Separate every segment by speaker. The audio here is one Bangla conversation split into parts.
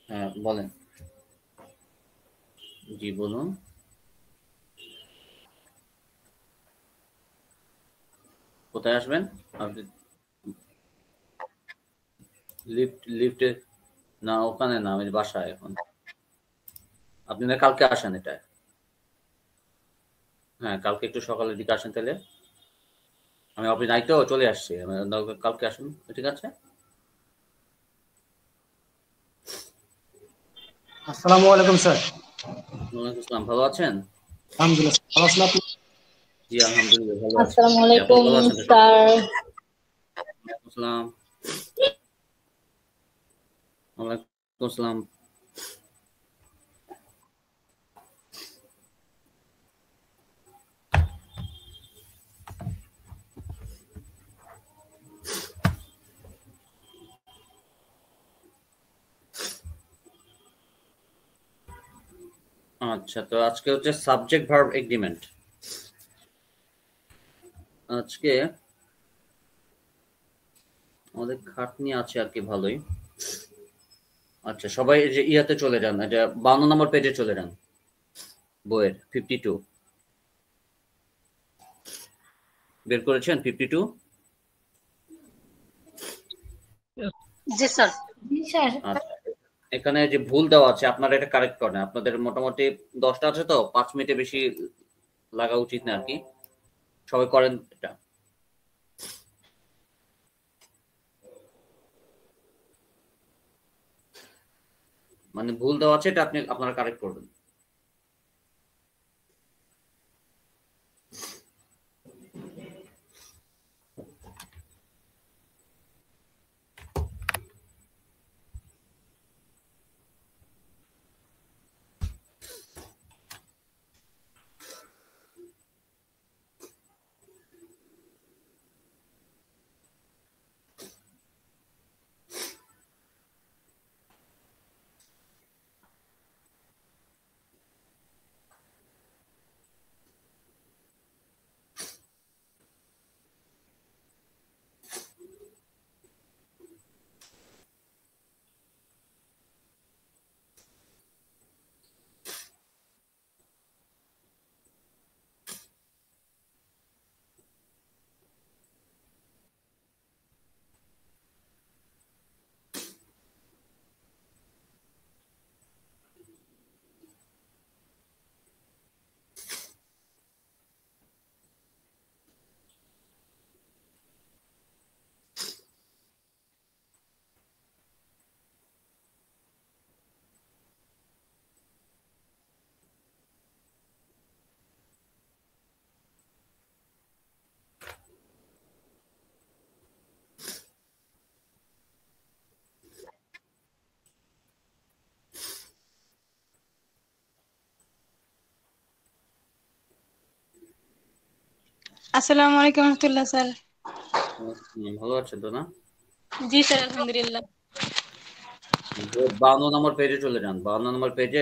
Speaker 1: হ্যাঁ বলেন। জি বলুন। কোথায় আসবেন আপনি? লিফটে? না ওখানে না, আমি বাসায় এখন। আপনি না কালকে আসেন এটা। হ্যাঁ কালকে একটু সকালের দিকে আসেন তাহলে। আমি অফিস নাই তো, চলে আসছি কালকে আসুন। ঠিক আছে।
Speaker 2: আসসালামু আলাইকুম স্যার।
Speaker 1: ওয়ালাইকুম আসসালাম, ভালো আছেন?
Speaker 2: আলহামদুলিল্লাহ, ভালো আছেন আপনি?
Speaker 1: জি আলহামদুলিল্লাহ ভালো আছি।
Speaker 3: আসসালামু
Speaker 1: জি আপনি
Speaker 3: আলাইকুম
Speaker 1: ভালো আছেন তো?
Speaker 3: স্যার।
Speaker 1: ওয়ালাইকুম আসসালাম। ওয়ালাইকুম আসসালাম। আচ্ছা, তো আজকে হচ্ছে সাবজেক্ট ভার্ব এগ্রিমেন্ট। আজকে আমাদের খাটনি আছে আর কি ভালোই। আচ্ছা সবাই এই যে ইয়াতে চলে যান, এটা 52 নম্বর পেজে চলে যান, বইয়ের 52। বের করেছেন 52?
Speaker 3: জি স্যার। জি স্যার।
Speaker 1: আচ্ছা, এখানে যে ভুল দেওয়া আছে আপনারা এটা কারেক্ট করেন। আপনাদের মোটামুটি 10টা আছে তো 5 মিনিটে বেশি লাগা উচিত না আর কি। সবাই করেন এটা। মানে ভুল দেওয়া আছে, এটা আপনারা কারেক্ট করবেন।
Speaker 4: আসসালামু আলাইকুম রহমতুল্লাহ স্যার।
Speaker 1: ভালো আছেন তো না?
Speaker 4: জি স্যার, আলহামদুলিল্লাহ।
Speaker 1: 52 নম্বর পেজে চলে যান। 52 নম্বর পেজে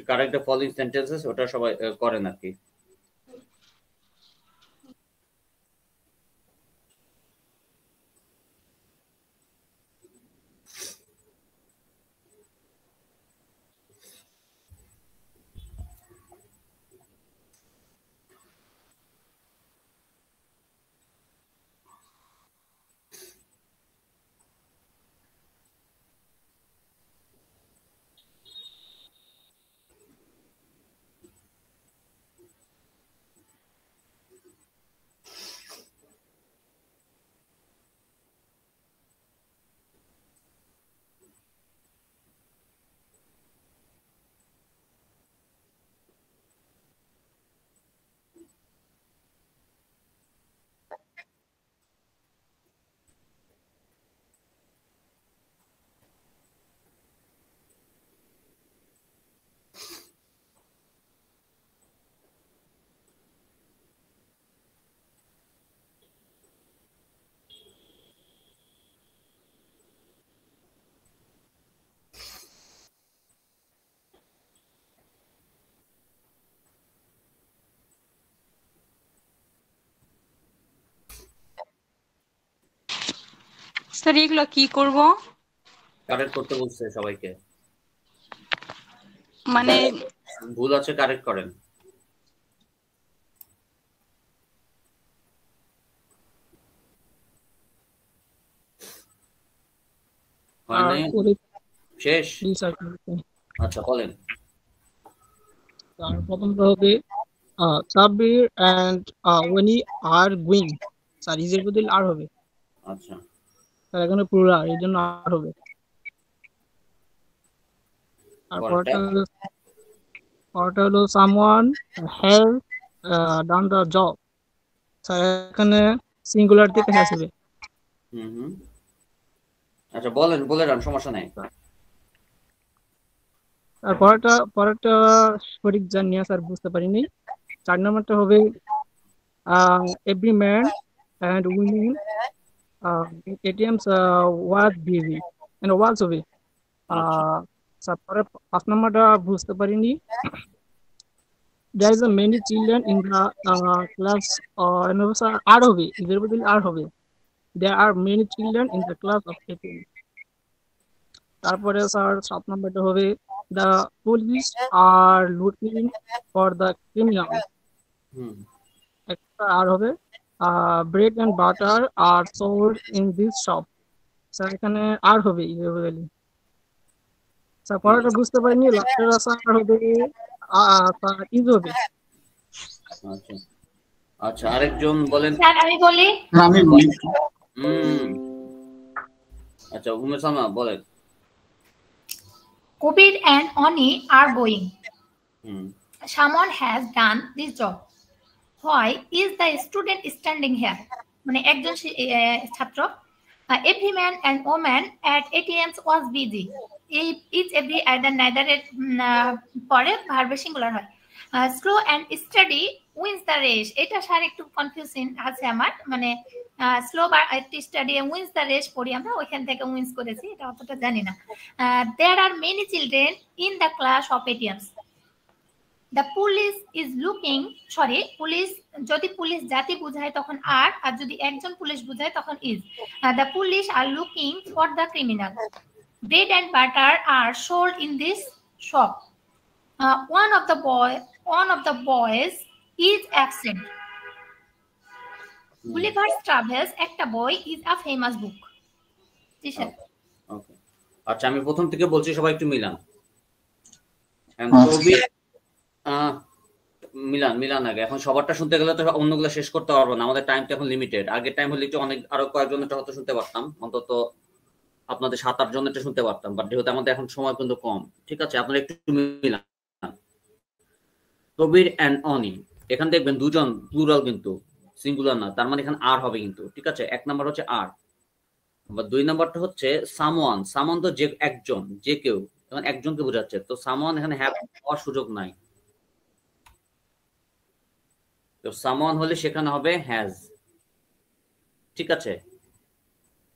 Speaker 1: কারেক্ট দ্য ফলোইং সেন্টেন্সেস, ওটা সবাই করেন আর কি।
Speaker 4: স্যার এগুলো কি করব?
Speaker 1: কারেক্ট করতে বলছে সবাইকে।
Speaker 4: মানে
Speaker 1: ভুল আছে, কারেক্ট করেন। হয় নাই? শেষ? আচ্ছা বলেন।
Speaker 5: প্রথমটা হবে Sabbir and Owen are going. Sir ইজের বদলে আর হবে।
Speaker 1: আচ্ছা
Speaker 5: স্যার এখানে প্লুরাল, এর জন্য আর হবে। আর পরটা হলো someone have done the job. Sir এখানে সিঙ্গুলার থেকে হ্যাজ হবে।
Speaker 1: আচ্ছা বলেন, বলে রান, সমস্যা নাই।
Speaker 5: আর পরেরটা সঠিক জানি না স্যার, বুঝতে পারিনি। 4 নম্বরটা হবে every man and women ATMs was busy and was হবে। স্যার পরে 5 নম্বরটা বুঝতে পারিনি। There is a many children in the class sir are হবে, এদের বদলে আর হবে। There are many children in the class of ATM। তারপরে স্যার 7 নম্বরটা হবে the police are looking for the criminal। একটা আর হবে bread and butter are sold in this shop। Sir এখানে আর হবে ইভেন্টুয়ালি। স্যার পরেরটা বুঝতে পারিনি, লাস্টের স্যার হবে ইজ হবে।
Speaker 1: আচ্ছা আচ্ছা, আরেকজন বলেন।
Speaker 3: স্যার আমি বলি।
Speaker 2: আমি বলি।
Speaker 1: আচ্ছা উমে সালমা বলেন।
Speaker 3: Kubir and Oni are going. Someone has done this job. Why is the student standing here? মানে একজন ছাত্র। Every man and woman at ATMs was busy. Each every either neither এর পরে ভার্ব সিঙ্গুলার হয়। Slow and steady wins the race। এটা স্যার একটু কনফিউজিং আছে আমার, মানে স্লো বা স্টাডি উইন্স দ্য রেস পড়ি আমরা, ওইখান থেকে উইন্স করেছি, এটা অতটা জানি না। There are many children in the class of ATMs. The police is looking, sorry police যদি পুলিশ জাতি বোঝায় তখন আর যদি একজন পুলিশ বোঝায় তখন is. The police are looking for the criminal. Bread and butter are sold in this shop. One of the boys is absent. Gulliver's Travels একটা বই is a famous book. জি স্যার।
Speaker 1: ওকে আচ্ছা, আমি প্রথম থেকে বলছি, সবাই একটু মিলান। মিলান আগে। এখন সবারটা শুনতে গেলে তো অন্যগুলো শেষ করতে পারবো না, আমাদের টাইম তো এখন লিমিটেড। আগের টাইম হলে একটু অনেক আরো কয়েকজনেরটা হয়তো শুনতে পারতাম, অন্তত আপনাদের 7-8 জনেরটা শুনতে পারতাম, বাট যেহেতু আমাদের এখন সময় কিন্তু কম, ঠিক আছে আপনারা একটু মিলান। কবির এন্ড অনি, এখানে দেখবেন দুজন, প্লুরাল কিন্তু সিঙ্গুলার না, তার মানে এখানে আর হবে কিন্তু, ঠিক আছে। 1 নাম্বার হচ্ছে আর। 2 নাম্বারটা হচ্ছে সামওয়ান। সামওয়ান তো যে একজন, যে কেউ, এখন একজনকে বোঝাচ্ছে, তো সামওয়ান এখানে হ্যাভ হওয়ার সুযোগ নাই, তো সামওয়ান হলে সেখানে হবে হ্যাজ, ঠিক আছে।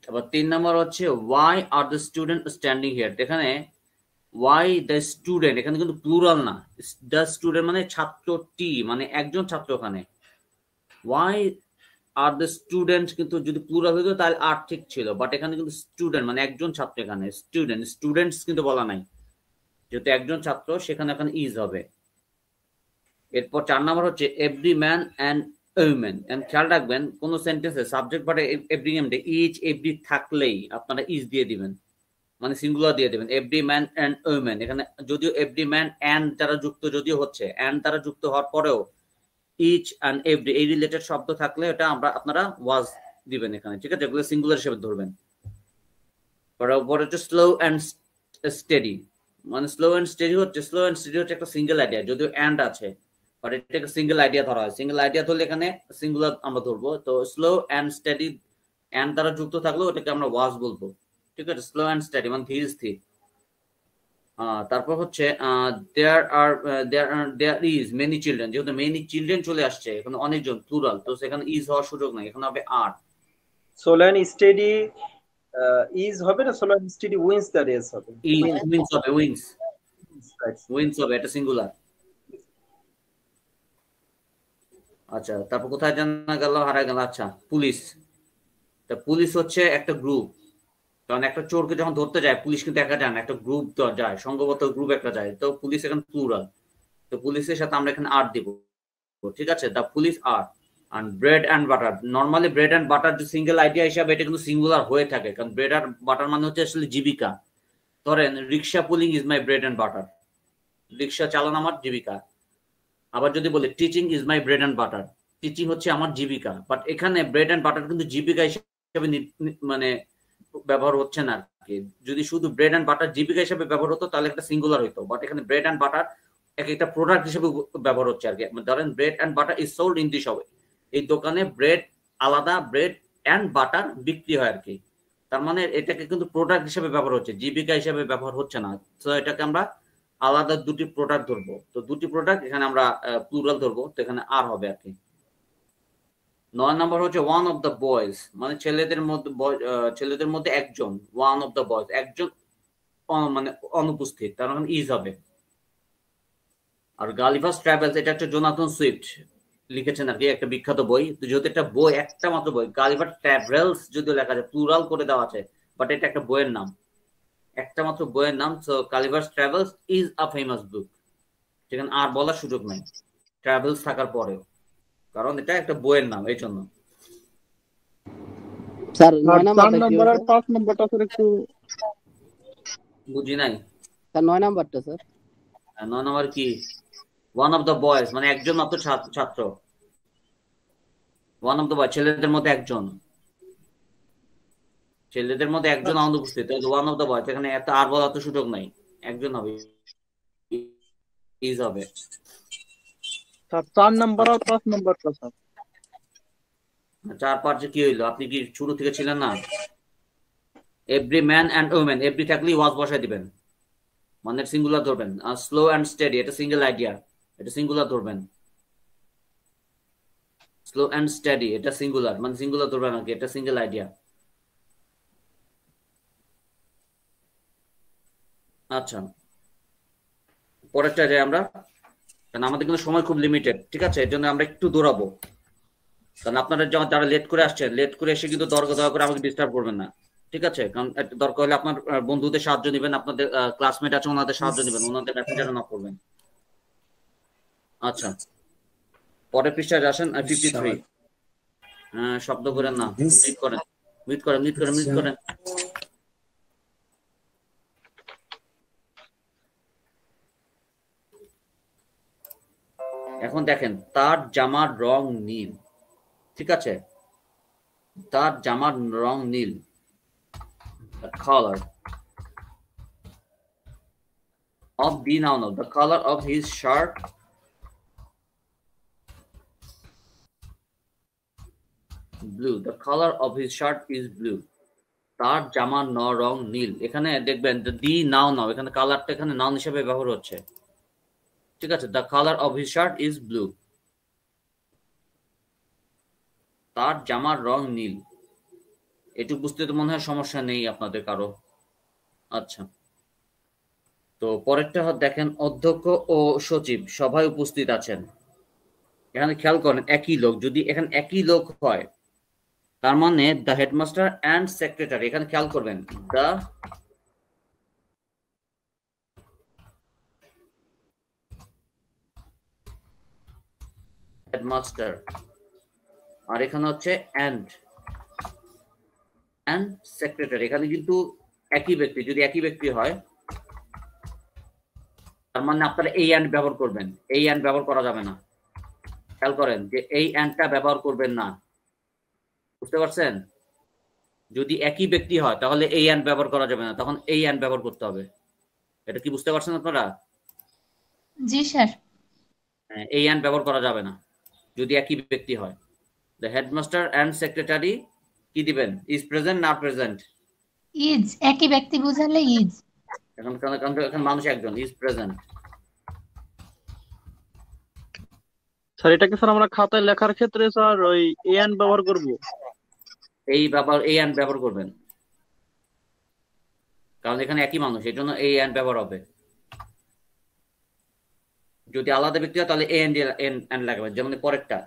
Speaker 1: আবার 3 নাম্বার হচ্ছে why are the student standing here. এখানে ওয়াই দ্য স্টুডেন্ট, এখানে কিন্তু প্লুরাল না, দ্য স্টুডেন্ট মানে ছাত্রটি, মানে একজন ছাত্র। ওখানে ওয়াই আর দ্য স্টুডেন্ট কিন্তু যদি প্লুরাল হতো তাহলে আর ঠিক ছিল, বাট এখানে কিন্তু স্টুডেন্ট মানে একজন ছাত্র, এখানে স্টুডেন্টস কিন্তু বলা নাই, যেহেতু একজন ছাত্র সেখানে এখন ইজ হবে। এরপর 4 নাম্বার হচ্ছে এভরি ম্যান অ্যান্ড উইমেন। খেয়াল রাখবেন কোন সেন্টেন্সে সাবজেক্ট পার্টে এভরি এমডে ইচ এভরি থাকলেই আপনারা ইজ দিয়ে দিবেন, মানে সিঙ্গুলার দিয়ে দিবেন। এভরি ম্যান অ্যান্ড উইমেন, এখানে যদিও এভরি ম্যান অ্যান্ড দ্বারা যুক্ত যদিও হচ্ছে, অ্যান্ড দ্বারা যুক্ত হওয়ার পরেও ইচ অ্যান্ড এভরি এই রিলেটেড শব্দ থাকলে এটা আপনারা ওয়াজ দিবেন এখানে, ঠিক আছে, এগুলো সিঙ্গুলার হিসেবে ধরবেন। পরে হচ্ছে স্লো অ্যান্ড স্টেডি, মানে স্লো অ্যান্ড স্টেডি হচ্ছে একটা সিঙ্গেল আইডিয়া, যদিও অ্যান্ড আছে, বাট এটাকে সিঙ্গেল আইডিয়া ধরা হয়। সিঙ্গেল আইডিয়া ধরলে এখানে সিঙ্গুলার আমরা ধরবো, তো স্লো অ্যান্ড স্টেডি অ্যান্ড দ্বারা যুক্ত থাকলেও এটাকে আমরা ওয়াজ বলবো, ঠিক আছে। স্লো অ্যান্ড স্টেডি মানে ধীর স্থির। তারপর হচ্ছে দেয়ার ইজ মেনি চিলড্রেন, যেহেতু মেনি চিলড্রেন চলে আসছে, এখানে অনেকজন প্লুরাল, তো সেখানে ইজ হওয়ার সুযোগ নাই, এখানে হবে are.
Speaker 6: Slow and steady is হবে না, slow and steady wins the race হবে,
Speaker 1: উইন্স হবে, এটা সিঙ্গুলার। আচ্ছা তারপর কোথায় জানা গেল, হারা গেল। আচ্ছা পুলিশ, তা পুলিশ হচ্ছে একটা গ্রুপ, কারণ একটা চোরকে যখন ধরতে যায় পুলিশ কিন্তু একা যায় না, একটা গ্রুপ যায়, সংঘবদ্ধ গ্রুপ একটা যায়, তো পুলিশ এখানে প্লুরাল, তো পুলিশের সাথে আমরা এখানে আর দিব, ঠিক আছে। The police are and bread and butter, normally bread and butter যে সিঙ্গেল আইডিয়া হিসাবে এটা কিন্তু সিঙ্গুলার হয়ে থাকে, কারণ ব্রেড আর বাটার মানে হচ্ছে আসলে জীবিকা। ধরেন rickshaw pulling is my bread and butter, রিক্সা চালানো আমার জীবিকা। আবার যদি বলি teaching is my bread and butter, teaching হচ্ছে আমার জীবিকা, বাট এখানে ব্রেড এন্ড বাটার কিন্তু জীবিকা হিসেবে মানে ব্যবহার হচ্ছে না আর কি। যদি শুধু ব্রেড এন্ড বাটার জীবিকা হিসেবে ব্যবহার হতো তাহলে একটা সিঙ্গুলার হইতো, বাট এখানে ব্রেড এন্ড বাটার এক একটা প্রোডাক্ট হিসেবে ব্যবহার হচ্ছে আর কি। ধরেন bread and butter is sold in this হবে, এই দোকানে ব্রেড আলাদা, ব্রেড এন্ড বাটার বিক্রি হয় আর কি। তার মানে এটাকে কিন্তু প্রোডাক্ট হিসেবে ব্যবহার হচ্ছে, জীবিকা হিসেবে ব্যবহার হচ্ছে না। তো এটাকে আমরা আলাদা দুটি প্রোডাক্ট ধরবো, তো দুটি প্রোডাক্ট এখানে আমরা প্লুরাল ধরবো, তো এখানে আর হবে আর কি। 9 নম্বর হচ্ছে ওয়ান অফ দ্য বয়েজ, মানে ছেলেদের মধ্যে একজন, ওয়ান অফ দ্য বয়েজ একজন মানে অনুপস্থিত, তার মানে ইজ হবে। আর গালিভার্স ট্রাভেলস এটা একটা জোনাথন সুইফট লিখেছেন আর কি, একটা বিখ্যাত বই। তো যেহেতু একটা বই, একটা মাত্র বই, গালিভার ট্রাভেলস যদিও লেখা আছে, প্লুরাল করে দেওয়া আছে, বাট এটা একটা বইয়ের নাম, একটা মাত্র বইয়ের নাম। So Gulliver's travels is a famous বুক, সেখানে আর বলার সুযোগ নাই ট্রাভেলস থাকার পরেও, কারণ এটা একটা বইয়ের নাম, এই জন্য।
Speaker 7: স্যার 9
Speaker 5: 4
Speaker 7: নাম্বারটা কি
Speaker 5: নম্বর আর
Speaker 7: হচ্ছে?
Speaker 5: 5 নম্বরটা স্যার একটু
Speaker 1: বুঝি নাই।
Speaker 7: স্যার 9 নাম্বারটা স্যার
Speaker 1: 9 নম্বর কি? ওয়ান অফ দ্য বয়েজ মানে একজন মাত্র ছাত্র, ওয়ান অফ দ্য বয়েজ ছেলেদের মধ্যে একজন, ছেলেদের মধ্যে একজন অনুপস্থিত, ওয়ান অফ দ্য বয়েজ, এখানে এত আর বলার তো সুযোগ নাই, একজন হবে, ইজ হবে।
Speaker 5: স্যার 4 নম্বর আর 5 নম্বরটা স্যার
Speaker 1: 4 5 কি হইলো? আপনি কি শুরু থেকে ছিলেন না? Every man and women, every থাকলেই ওয়াজ বসাই দিবেন, মানে সিঙ্গুলার ধরবেন। আর স্লো এন্ড স্টেডি এটা সিঙ্গেল আইডিয়া, এটা সিঙ্গুলার ধরবেন। স্লো এন্ড স্টেডি এটা সিঙ্গুলার, মানে সিঙ্গুলার ধরবেন আর কি, এটা সিঙ্গেল আইডিয়া। আচ্ছা, পরেরটা যাই আমরা, কারণ আমাদের কিন্তু সময় খুব লিমিটেড, ঠিক আছে, এর জন্য আমরা একটু দৌড়াবো। কারণ আপনারা যারা লেট করে আসছেন, লেট করে এসে কিন্তু দয়া করে আমাকে ডিস্টার্ব করবেন না, ঠিক আছে। কারণ দরকার হলে আপনার বন্ধুদের সাহায্য নেবেন, আপনাদের ক্লাসমেট আছে ওনাদের সাহায্য নেবেন, ওনাদের মেসেঞ্জারে না করবেন। আচ্ছা, পরের পৃষ্ঠায় আসেন 53। শব্দ করেন না, মিউট করেন, মিউট করেন, মিউট করেন, মিউট করেন। এখন দেখেন, তার জামার রং নীল, ঠিক আছে, তার জামার রং নীল, the color of the noun, the color of his shirt blue, the color of his shirt is blue, তার জামার রং নীল। এখানে দেখবেন দি নাউন, এখানে কালারটা এখানে নাউন হিসেবে ব্যবহার হচ্ছে, ঠিক আছে। the color of his shirt is blue, তার জামার রং নীল, এটুকু বুঝতে তো মনে হয় সমস্যা নেই আপনাদের কারো। আচ্ছা, তো পরেরটা দেখেন, অধ্যক্ষ ও সচিব সভায় উপস্থিত আছেন। এখানে খেয়াল করেন একই লোক, যদি এখানে একই লোক হয় তার মানে দ্য হেডমাস্টার অ্যান্ড সেক্রেটারি, এখানে খেয়াল করবেন দ্য হেডমাস্টার, আর এখানে হচ্ছে অ্যান্ড সেক্রেটারি, এখানে কিন্তু একই ব্যক্তি, যদি একই ব্যক্তি হয় তার মানে আপনারা এই অ্যান্ড ব্যবহার করবেন, এই অ্যান্ড ব্যবহার করা যাবে না। খেয়াল করেন যে এই অ্যান্ডটা ব্যবহার করবেন না, বুঝতে পারছেন? যদি একই ব্যক্তি হয় তাহলে এই অ্যান্ড ব্যবহার করা যাবে না, তখন এই অ্যান্ড ব্যবহার করতে হবে। এটা কি বুঝতে পারছেন আপনারা?
Speaker 3: জি স্যার।
Speaker 1: এই অ্যান্ড ব্যবহার করা যাবে না যদি একই ব্যক্তি হয়। দ্য হেডমাস্টার অ্যান্ড সেক্রেটারি কি দিবেন? ইজ প্রেজেন্ট না প্রেজেন্ট?
Speaker 3: ইজ, একই ব্যক্তি বুঝালে ইজ।
Speaker 1: এখন মানুষ একজন, ইজ প্রেজেন্ট।
Speaker 5: স্যার এটাকে স্যার আমরা খাতায় লেখার ক্ষেত্রে স্যার ওই এন ব্যবহার করব,
Speaker 1: এই অ্যান্ড ব্যবহার করবেন, কারণ এখানে একই মানুষ, এই জন্য এই অ্যান্ড ব্যবহার হবে। যদি আলাদা ব্যক্তি হয় তাহলে এন লাগাবেন, যেমন পরেরটা,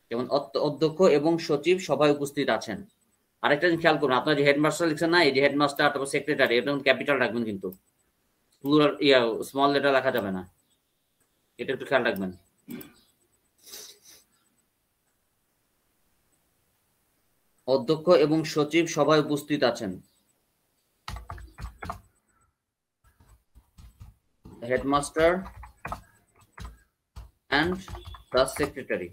Speaker 1: যেমন অধ্যক্ষ এবং সচিব সভায় উপস্থিত আছেন। আরেকটা জিনিস খেয়াল করুন, আপনার যে হেডমাস্টার লিখছেন না, এই যে হেডমাস্টার তারপর সেক্রেটারি, এটা ক্যাপিটাল রাখবেন, কিন্তু প্লুরাল স্মল লেটার লেখা যাবে না, এটা একটু খেয়াল রাখবেন। অধ্যক্ষ এবং সচিব সবাই উপস্থিত আছেন। Headmaster and the secretary.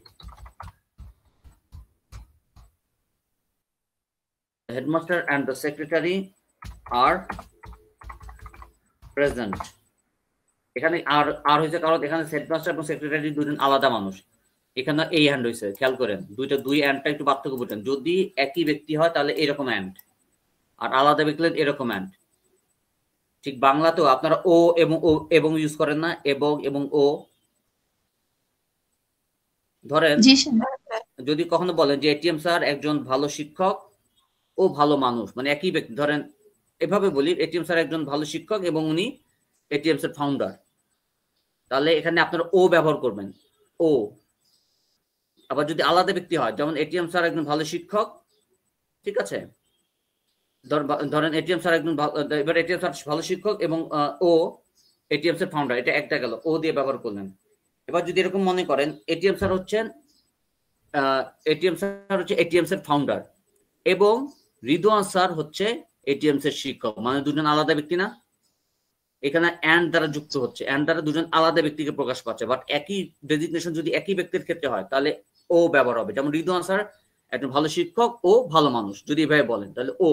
Speaker 1: The headmaster and the secretary are present. এখানে আর হয়েছে কারণ এখানে হেডমাস্টার এবং সেক্রেটারি দুজন আলাদা মানুষ, এখানে এই হ্যান্ড হয়েছে, খেয়াল করেন দুই হ্যান্ডটা একটু পার্থক্য করতেন। যদি একই ব্যক্তি হয় তাহলে এরকম হ্যান্ড, আর আলাদা ব্যক্তি হলে এরকম হ্যান্ড। ঠিক বাংলাতেও আপনারা ও এবং ইউজ করেন না, এবং ও। ধরেন যদি কখনো বলেন যে এটিএম স্যার একজন ভালো শিক্ষক ও ভালো মানুষ, মানে একই ব্যক্তি, ধরেন এভাবে বলি এটিএম স্যার একজন ভালো শিক্ষক এবং উনি এটিএম এর ফাউন্ডার, তাহলে এখানে আপনারা ও ব্যবহার করবেন, ও। আবার যদি আলাদা ব্যক্তি হয়, যেমন এটিএম স্যার একজন ভালো শিক্ষক, ঠিক আছে, ধরেন এটিএম স্যার একজন এবার এটিএম স্যার ভালো শিক্ষক এবং ও এটিএম এর ফাউন্ডার, এটা একটা গেল, ও দিয়ে ব্যবহার করলেন। এবার যদি এরকম মনে করেন এটিএম স্যার হচ্ছেন এটিএম এর ফাউন্ডার এবং রিদওয়ান স্যার হচ্ছে এটিএম এর শিক্ষক, মানে দুজন আলাদা ব্যক্তি না, এখানে অ্যান্ড দ্বারা যুক্ত হচ্ছে, অ্যান্ড দ্বারা দুজন আলাদা ব্যক্তিকে প্রকাশ পাচ্ছে। বাট একই ডেজিগনেশন যদি একই ব্যক্তির ক্ষেত্রে হয় তাহলে ও ব্যবহার হবে, যেমন রিদওয়ান স্যার একজন ভালো শিক্ষক ও ভালো মানুষ, যদি এভাবে বলেন তাহলে ও।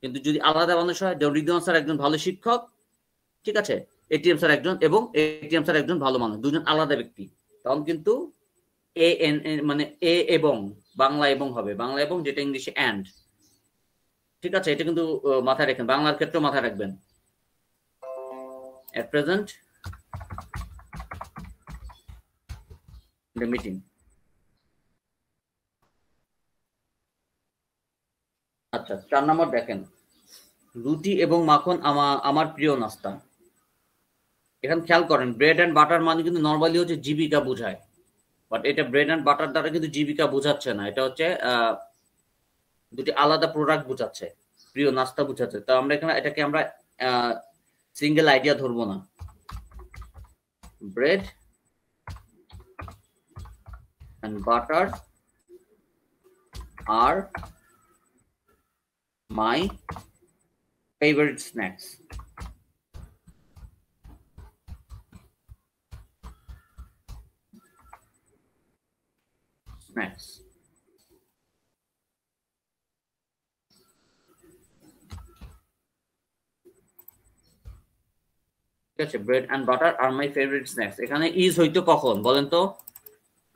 Speaker 1: কিন্তু যদি আলাদা মানুষ হয়, যেমন রিদওয়ান স্যার একজন ভালো শিক্ষক, ঠিক আছে, এটিএম স্যার একজন এবং এটিএম স্যার একজন ভালো মানুষ, দুজন আলাদা ব্যক্তি, তখন কিন্তু মানে এ এবং বাংলা এবং হবে, বাংলা এবং, যেটা ইংলিশে অ্যান্ড, ঠিক আছে, এটা কিন্তু মাথায় রাখবেন, বাংলার ক্ষেত্রে মাথায় রাখবেন। At present the meeting. আচ্ছা, 4 নম্বর দেখেন, রুটি এবং মাখন আমার প্রিয় নাস্তা। এখানে খেয়াল করেন ব্রেড এন্ড বাটার মানে কিন্তু নরমালি হচ্ছে জীবিকা বোঝায়, বাট এটা ব্রেড এন্ড বাটার দ্বারা কিন্তু জীবিকা বোঝাচ্ছে না, এটা হচ্ছে দুটি আলাদা প্রোডাক্ট বোঝাচ্ছে, প্রিয় নাস্তা বোঝাচ্ছে। তো আমরা এখানে এটাকে আমরা সিঙ্গেল আইডিয়া ধরবো না। Bread and butter are my favorite snacks. ঠিক আছে, bread and butter are my favourite snacks. এখানে ইজ হইতো কখন বলেন তো,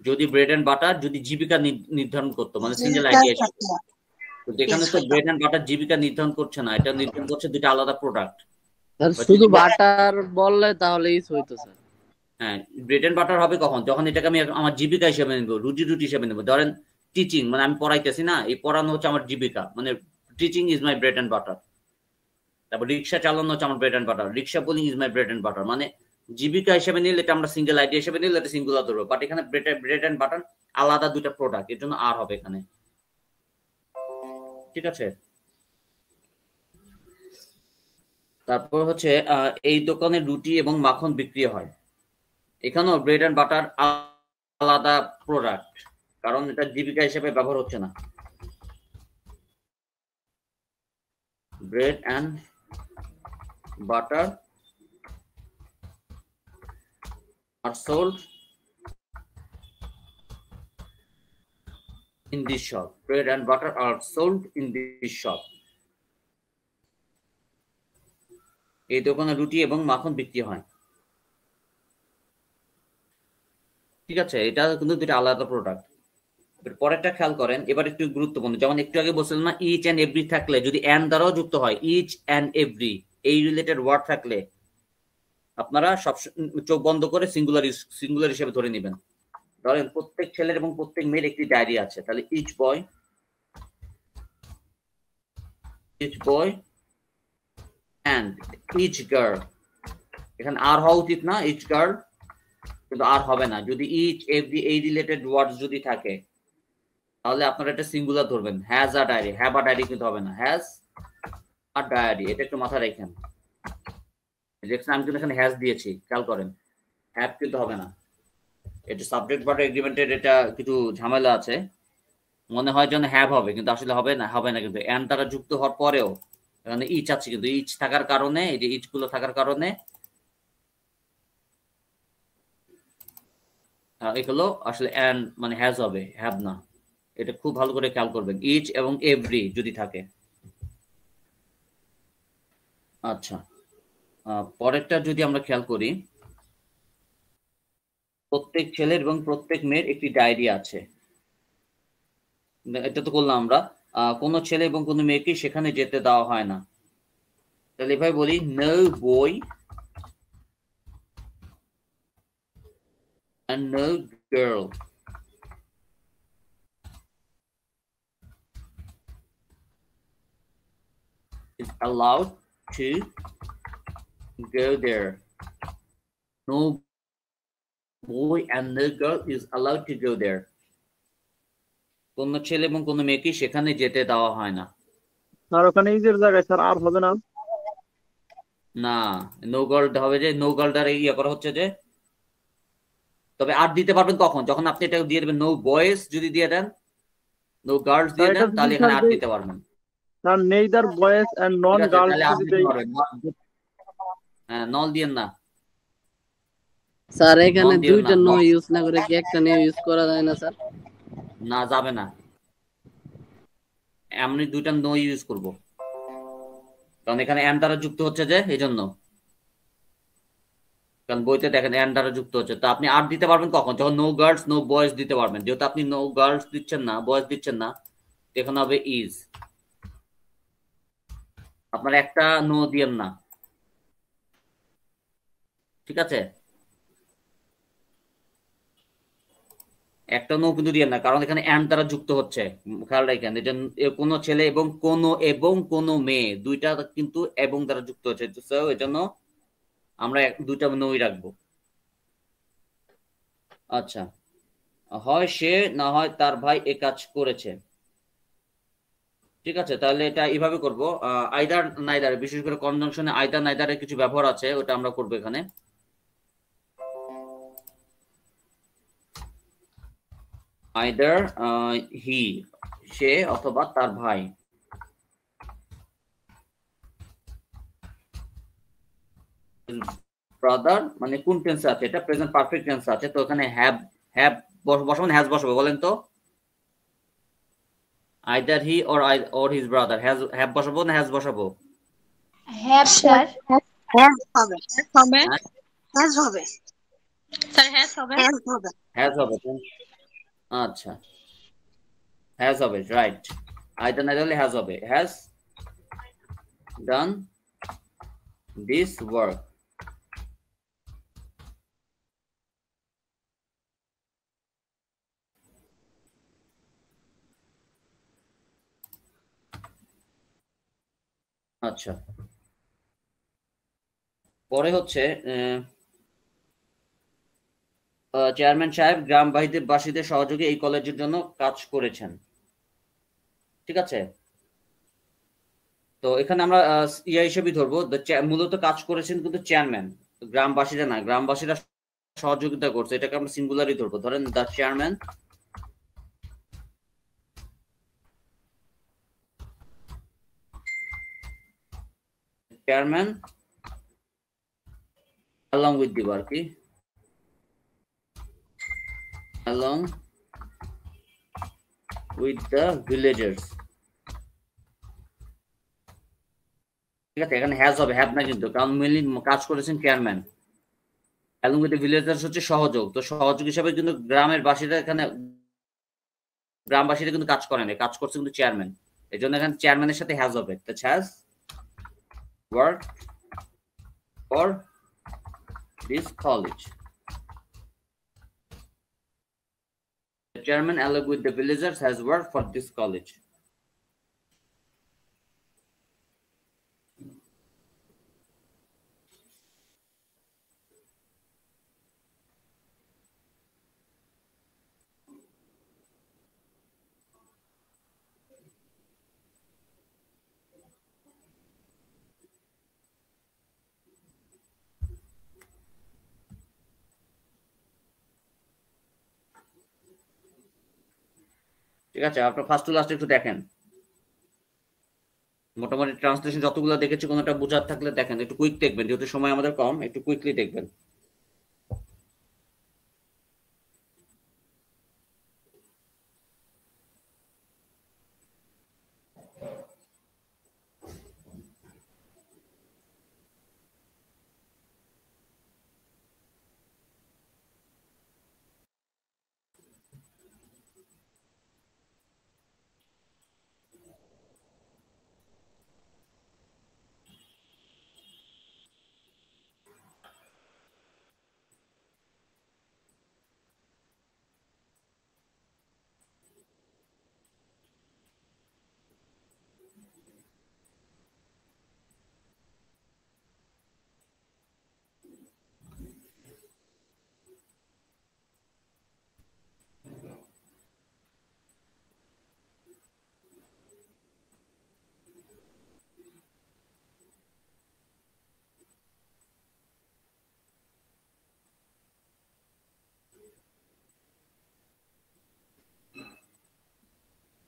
Speaker 1: যদি ব্রেড এন্ড বাটার যদি জীবিকা নির্ধারণ করতো, মানে সিঙ্গেল আইডিয়া। এখানে তো ব্রেড এন্ড বাটার জীবিকা নির্ধারণ করছে না, এটা নির্ধারণ করছে দুটো আলাদা প্রোডাক্ট।
Speaker 7: শুধু বাটার বললে তাহলে ইজ হইতো স্যার।
Speaker 1: হ্যাঁ, ব্রেড এন্ড বাটার হবে কখন, যখন এটাকে আমি আমার জীবিকা হিসেবে নেব, রুটি হিসেবে নেব। ধরেন টিচিং, মানে আমি পড়াইতেছি না, এই পড়ানো হচ্ছে আমার জীবিকা, মানে teaching is my bread and butter. তারপর রিক্সা চালানো হচ্ছে আমার bread and butter, rickshaw pulling is my bread and butter. মানে জীবিকা হিসেবে নিলে এটা আমরা সিঙ্গেল আইডিয়া হিসেবে নিলে এটা সিঙ্গুলার ধরবো, বাট এখানে ব্রেড এন্ড বাটার আলাদা দুইটা প্রোডাক্ট, এর জন্য আর হবে এখানে, ঠিক আছে। তারপর হচ্ছে এই দোকানে রুটি এবং মাখন বিক্রি হয়, এখানেও ব্রেড এন্ড বাটার আলাদা প্রোডাক্ট, কারণ এটা জীবিকা হিসেবে ব্যবহার হচ্ছে না। Bread and butter are sold in this shop. Bread and butter are sold in this shop. এই দোকানে রুটি এবং মাখন বিক্রি হয়, ঠিক আছে, এটা কিন্তু দুটো আলাদা প্রোডাক্ট। পরেরটা খেয়াল করেন, এবার একটু গুরুত্বপূর্ণ, যেমন একটু আগে বলছিলাম না, ইচ এন্ড এভরি থাকলে যদি এন্ড দ্বারাও যুক্ত হয়, ইচ এন্ড এভরি এই রিলেটেড ওয়ার্ড থাকলে আপনারা সব চোখ বন্ধ করে সিঙ্গুলার হিসেবে ধরে নেবেন। ধরেন প্রত্যেক ছেলের এবং প্রত্যেক মেয়ের একটি ডায়েরি আছে, তাহলে each boy and each girl, এখানে আর হওয়া উচিত না, ইচ গার্ল, কিন্তু আর হবে না যদি ইচ এভরি এই রিলেটেড ওয়ার্ড যদি থাকে, তাহলে আপনারা এটা সিঙ্গুলার ধরবেন, has a diary, have a diary কিন্তু হবে না, হ্যাজ আ ডায়েরি, এটা একটু মাথায় রাখেন। দেখছেন আমি কিন্তু এখানে হ্যাজ দিয়েছি, খেয়াল করেন, হ্যাভ কিন্তু হবে না। এটা সাবজেক্ট ভার্ব এগ্রিমেন্টের এটা কিছু ঝামেলা আছে, মনে হয় যেন হ্যাভ হবে কিন্তু আসলে হবে না, হবে না কিন্তু এন্ড দ্বারা যুক্ত হওয়ার পরেও এখানে ইচ আছে, কিন্তু ইচ থাকার কারণে, এই যে ইচ গুলো থাকার কারণে এগুলো আসলে এন্ড মানে হ্যাজ হবে, হ্যাভ না। এটা খুব ভালো করে খেয়াল করবেন, ইচ এবং এভরি যদি থাকে। আচ্ছা, পরেরটা যদি আমরা খেয়াল করি, প্রত্যেক ছেলের এবং প্রত্যেক মেয়ের একটি ডায়েরি আছে, এটা তো করলাম আমরা। কোনো ছেলে এবং কোনো মেয়েকে সেখানে যেতে দেওয়া হয় না, তাহলে এভাবে বলি, no boy and no girl is allowed to go there. No boy and no girl is allowed to go there. কোন ছেলে এবং কোন মেয়েকে সেখানে যেতে দেওয়া হয় না।
Speaker 8: স্যার ওখানে ইজের জায়গায় স্যার আর হবে না?
Speaker 1: না, নো গার্ল হবে, যে নো গার্ল দ্বারা ইয়ে করা হচ্ছে যে, তবে আর দিতে পারবেন কখন, যখন আপনি এটা দিয়ে দেবেন নো বয়েজ যদি দিয়ে দেন, নো গার্লস দিয়ে দেন, তাহলে এখানে আর দিতে পারবেন।
Speaker 8: Sir neither boys and nor girls যদি দেই,
Speaker 1: হ্যাঁ নল দিয়েন না
Speaker 7: স্যার, এখানে দুইটা নো ইউজ না করে কি একটা নো ইউজ করা যায় না স্যার?
Speaker 1: না, যাবে না, এমনি দুইটা নো ইউজ করব, কারণ এখানে এন্ড দ্বারা যুক্ত হচ্ছে যে, এই জন্য। কারণ বইতে দেখেন এন্ড দ্বারা যুক্ত হচ্ছে, তো আপনি আর দিতে পারবেন কখন, যখন নো গার্লস নো বয়েজ দিতে পারবেন। যেহেতু আপনি নো গার্লস দিচ্ছেন না, বয়েজ দিচ্ছেন না, এখানে হবে ইজ। আপনার একটা নো দিয়েন না, ঠিক আছে? একটা নো কিন্তু দিয়েন না, কারণ এখানে এন্ড দ্বারা যুক্ত হচ্ছে, খেয়াল রাখেন। এটা কোনো ছেলে এবং কোনো মেয়ে দুইটা কিন্তু এবং দ্বারা যুক্ত হচ্ছে, এই জন্য আমরা দুইটা নই রাখবো। আচ্ছা, হয় সে না হয় তার ভাই এ কাজ করেছে, ঠিক আছে? তাহলে এটা এইভাবে করবো, আইদার নাইদার, বিশেষ করে কনজাংশনে আইদার নাইদারের কিছু ব্যবহার আছে, ওটা আমরা করবো এখানে। আইদার হি, সে অথবা তার ভাই। ব্রাদার মানে কোন টেন্সে আছে, এটা প্রেজেন্ট পারফেক্ট টেন্সে আছে, তো এখানে হ্যাভ বসাবো না হ্যাজ বসাবো, বলেন তো? Either he or his brother, have বসাবো না হ্যাজ বসাবো?
Speaker 3: হ্যাভ স্যার,
Speaker 4: হ্যাজ হবে, হ্যাজ হবে স্যার,
Speaker 1: হ্যাজ হবে। আচ্ছা, হ্যাজ হবে, রাইট। আইদার না হলে হ্যাজ হবে, হ্যাজ ডান দিস ওয়ার্ক। আচ্ছা, পরে হচ্ছে চেয়ারম্যান সাহেব গ্রামবাসীদের সহযোগে এই কলেজের জন্য কাজ করেছেন, ঠিক আছে? তো এখানে আমরা ইয়া হিসেবে ধরবো, মূলত কাজ করেছেন কিন্তু চেয়ারম্যান, গ্রামবাসীরা না, গ্রামবাসীরা সহযোগিতা করছে, এটাকে আমরা সিঙ্গুলারই ধরবো। ধরেন the chairman along with the আর কি, along with the villagers, ঠিক আছে? এখানে হ্যাজ হবে, হ্যাভ না কিন্তু, কারণ মেনলি কাজ করেছেন chairman. along with the villagers হচ্ছে সহযোগ, তো সহযোগ হিসেবে কিন্তু গ্রামবাসীরা কিন্তু কাজ করে না, কাজ করছে কিন্তু চেয়ারম্যান, এই জন্য এখানে চেয়ারম্যানের সাথে হ্যাজ হবে, তো has work for this college. The chairman along with the villagers has worked for this college. ঠিক আছে, আপনার ফার্স্ট টু লাস্ট একটু দেখেন, মোটামুটি ট্রান্সলেশন যতগুলো দেখেছি কোনোটা বোঝার থাকলে দেখেন, একটু কুইক দেখবেন, যেহেতু সময় আমাদের কম, একটু কুইকলি দেখবেন।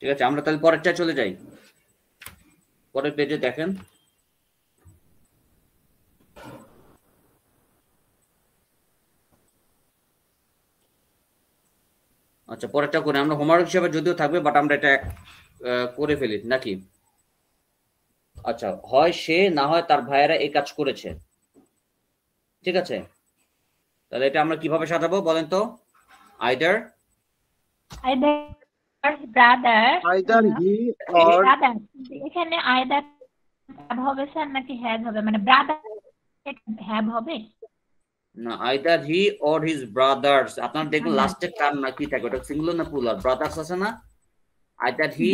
Speaker 1: ঠিক আছে, আমরা তাহলে পরেরটা চলে যাই। পরের পেজে দেখেন, আচ্ছা পরেরটা করে আমরা হোমওয়ার্ক হিসেবে যদিও থাকবে, বাট আমরা এটা করে ফেলি নাকি? আচ্ছা, হয় সে না হয় তার ভাইয়েরা এই কাজ করেছে। ঠিক আছে, তাহলে এটা আমরা কিভাবে সাজাবো বলেন তো? Either
Speaker 3: brother,
Speaker 8: either he or
Speaker 3: brother, এখানে আইদার হবে স্যার নাকি হ্যাজ হবে, মানে ব্রাদার হ্যাভ হবে
Speaker 1: না, either he or his brothers. আপনারা দেখুন লাস্টে কার না কি থাকে, ওটা সিঙ্গুলার না প্লুরাল? ব্রাদার্স আছে না? Either he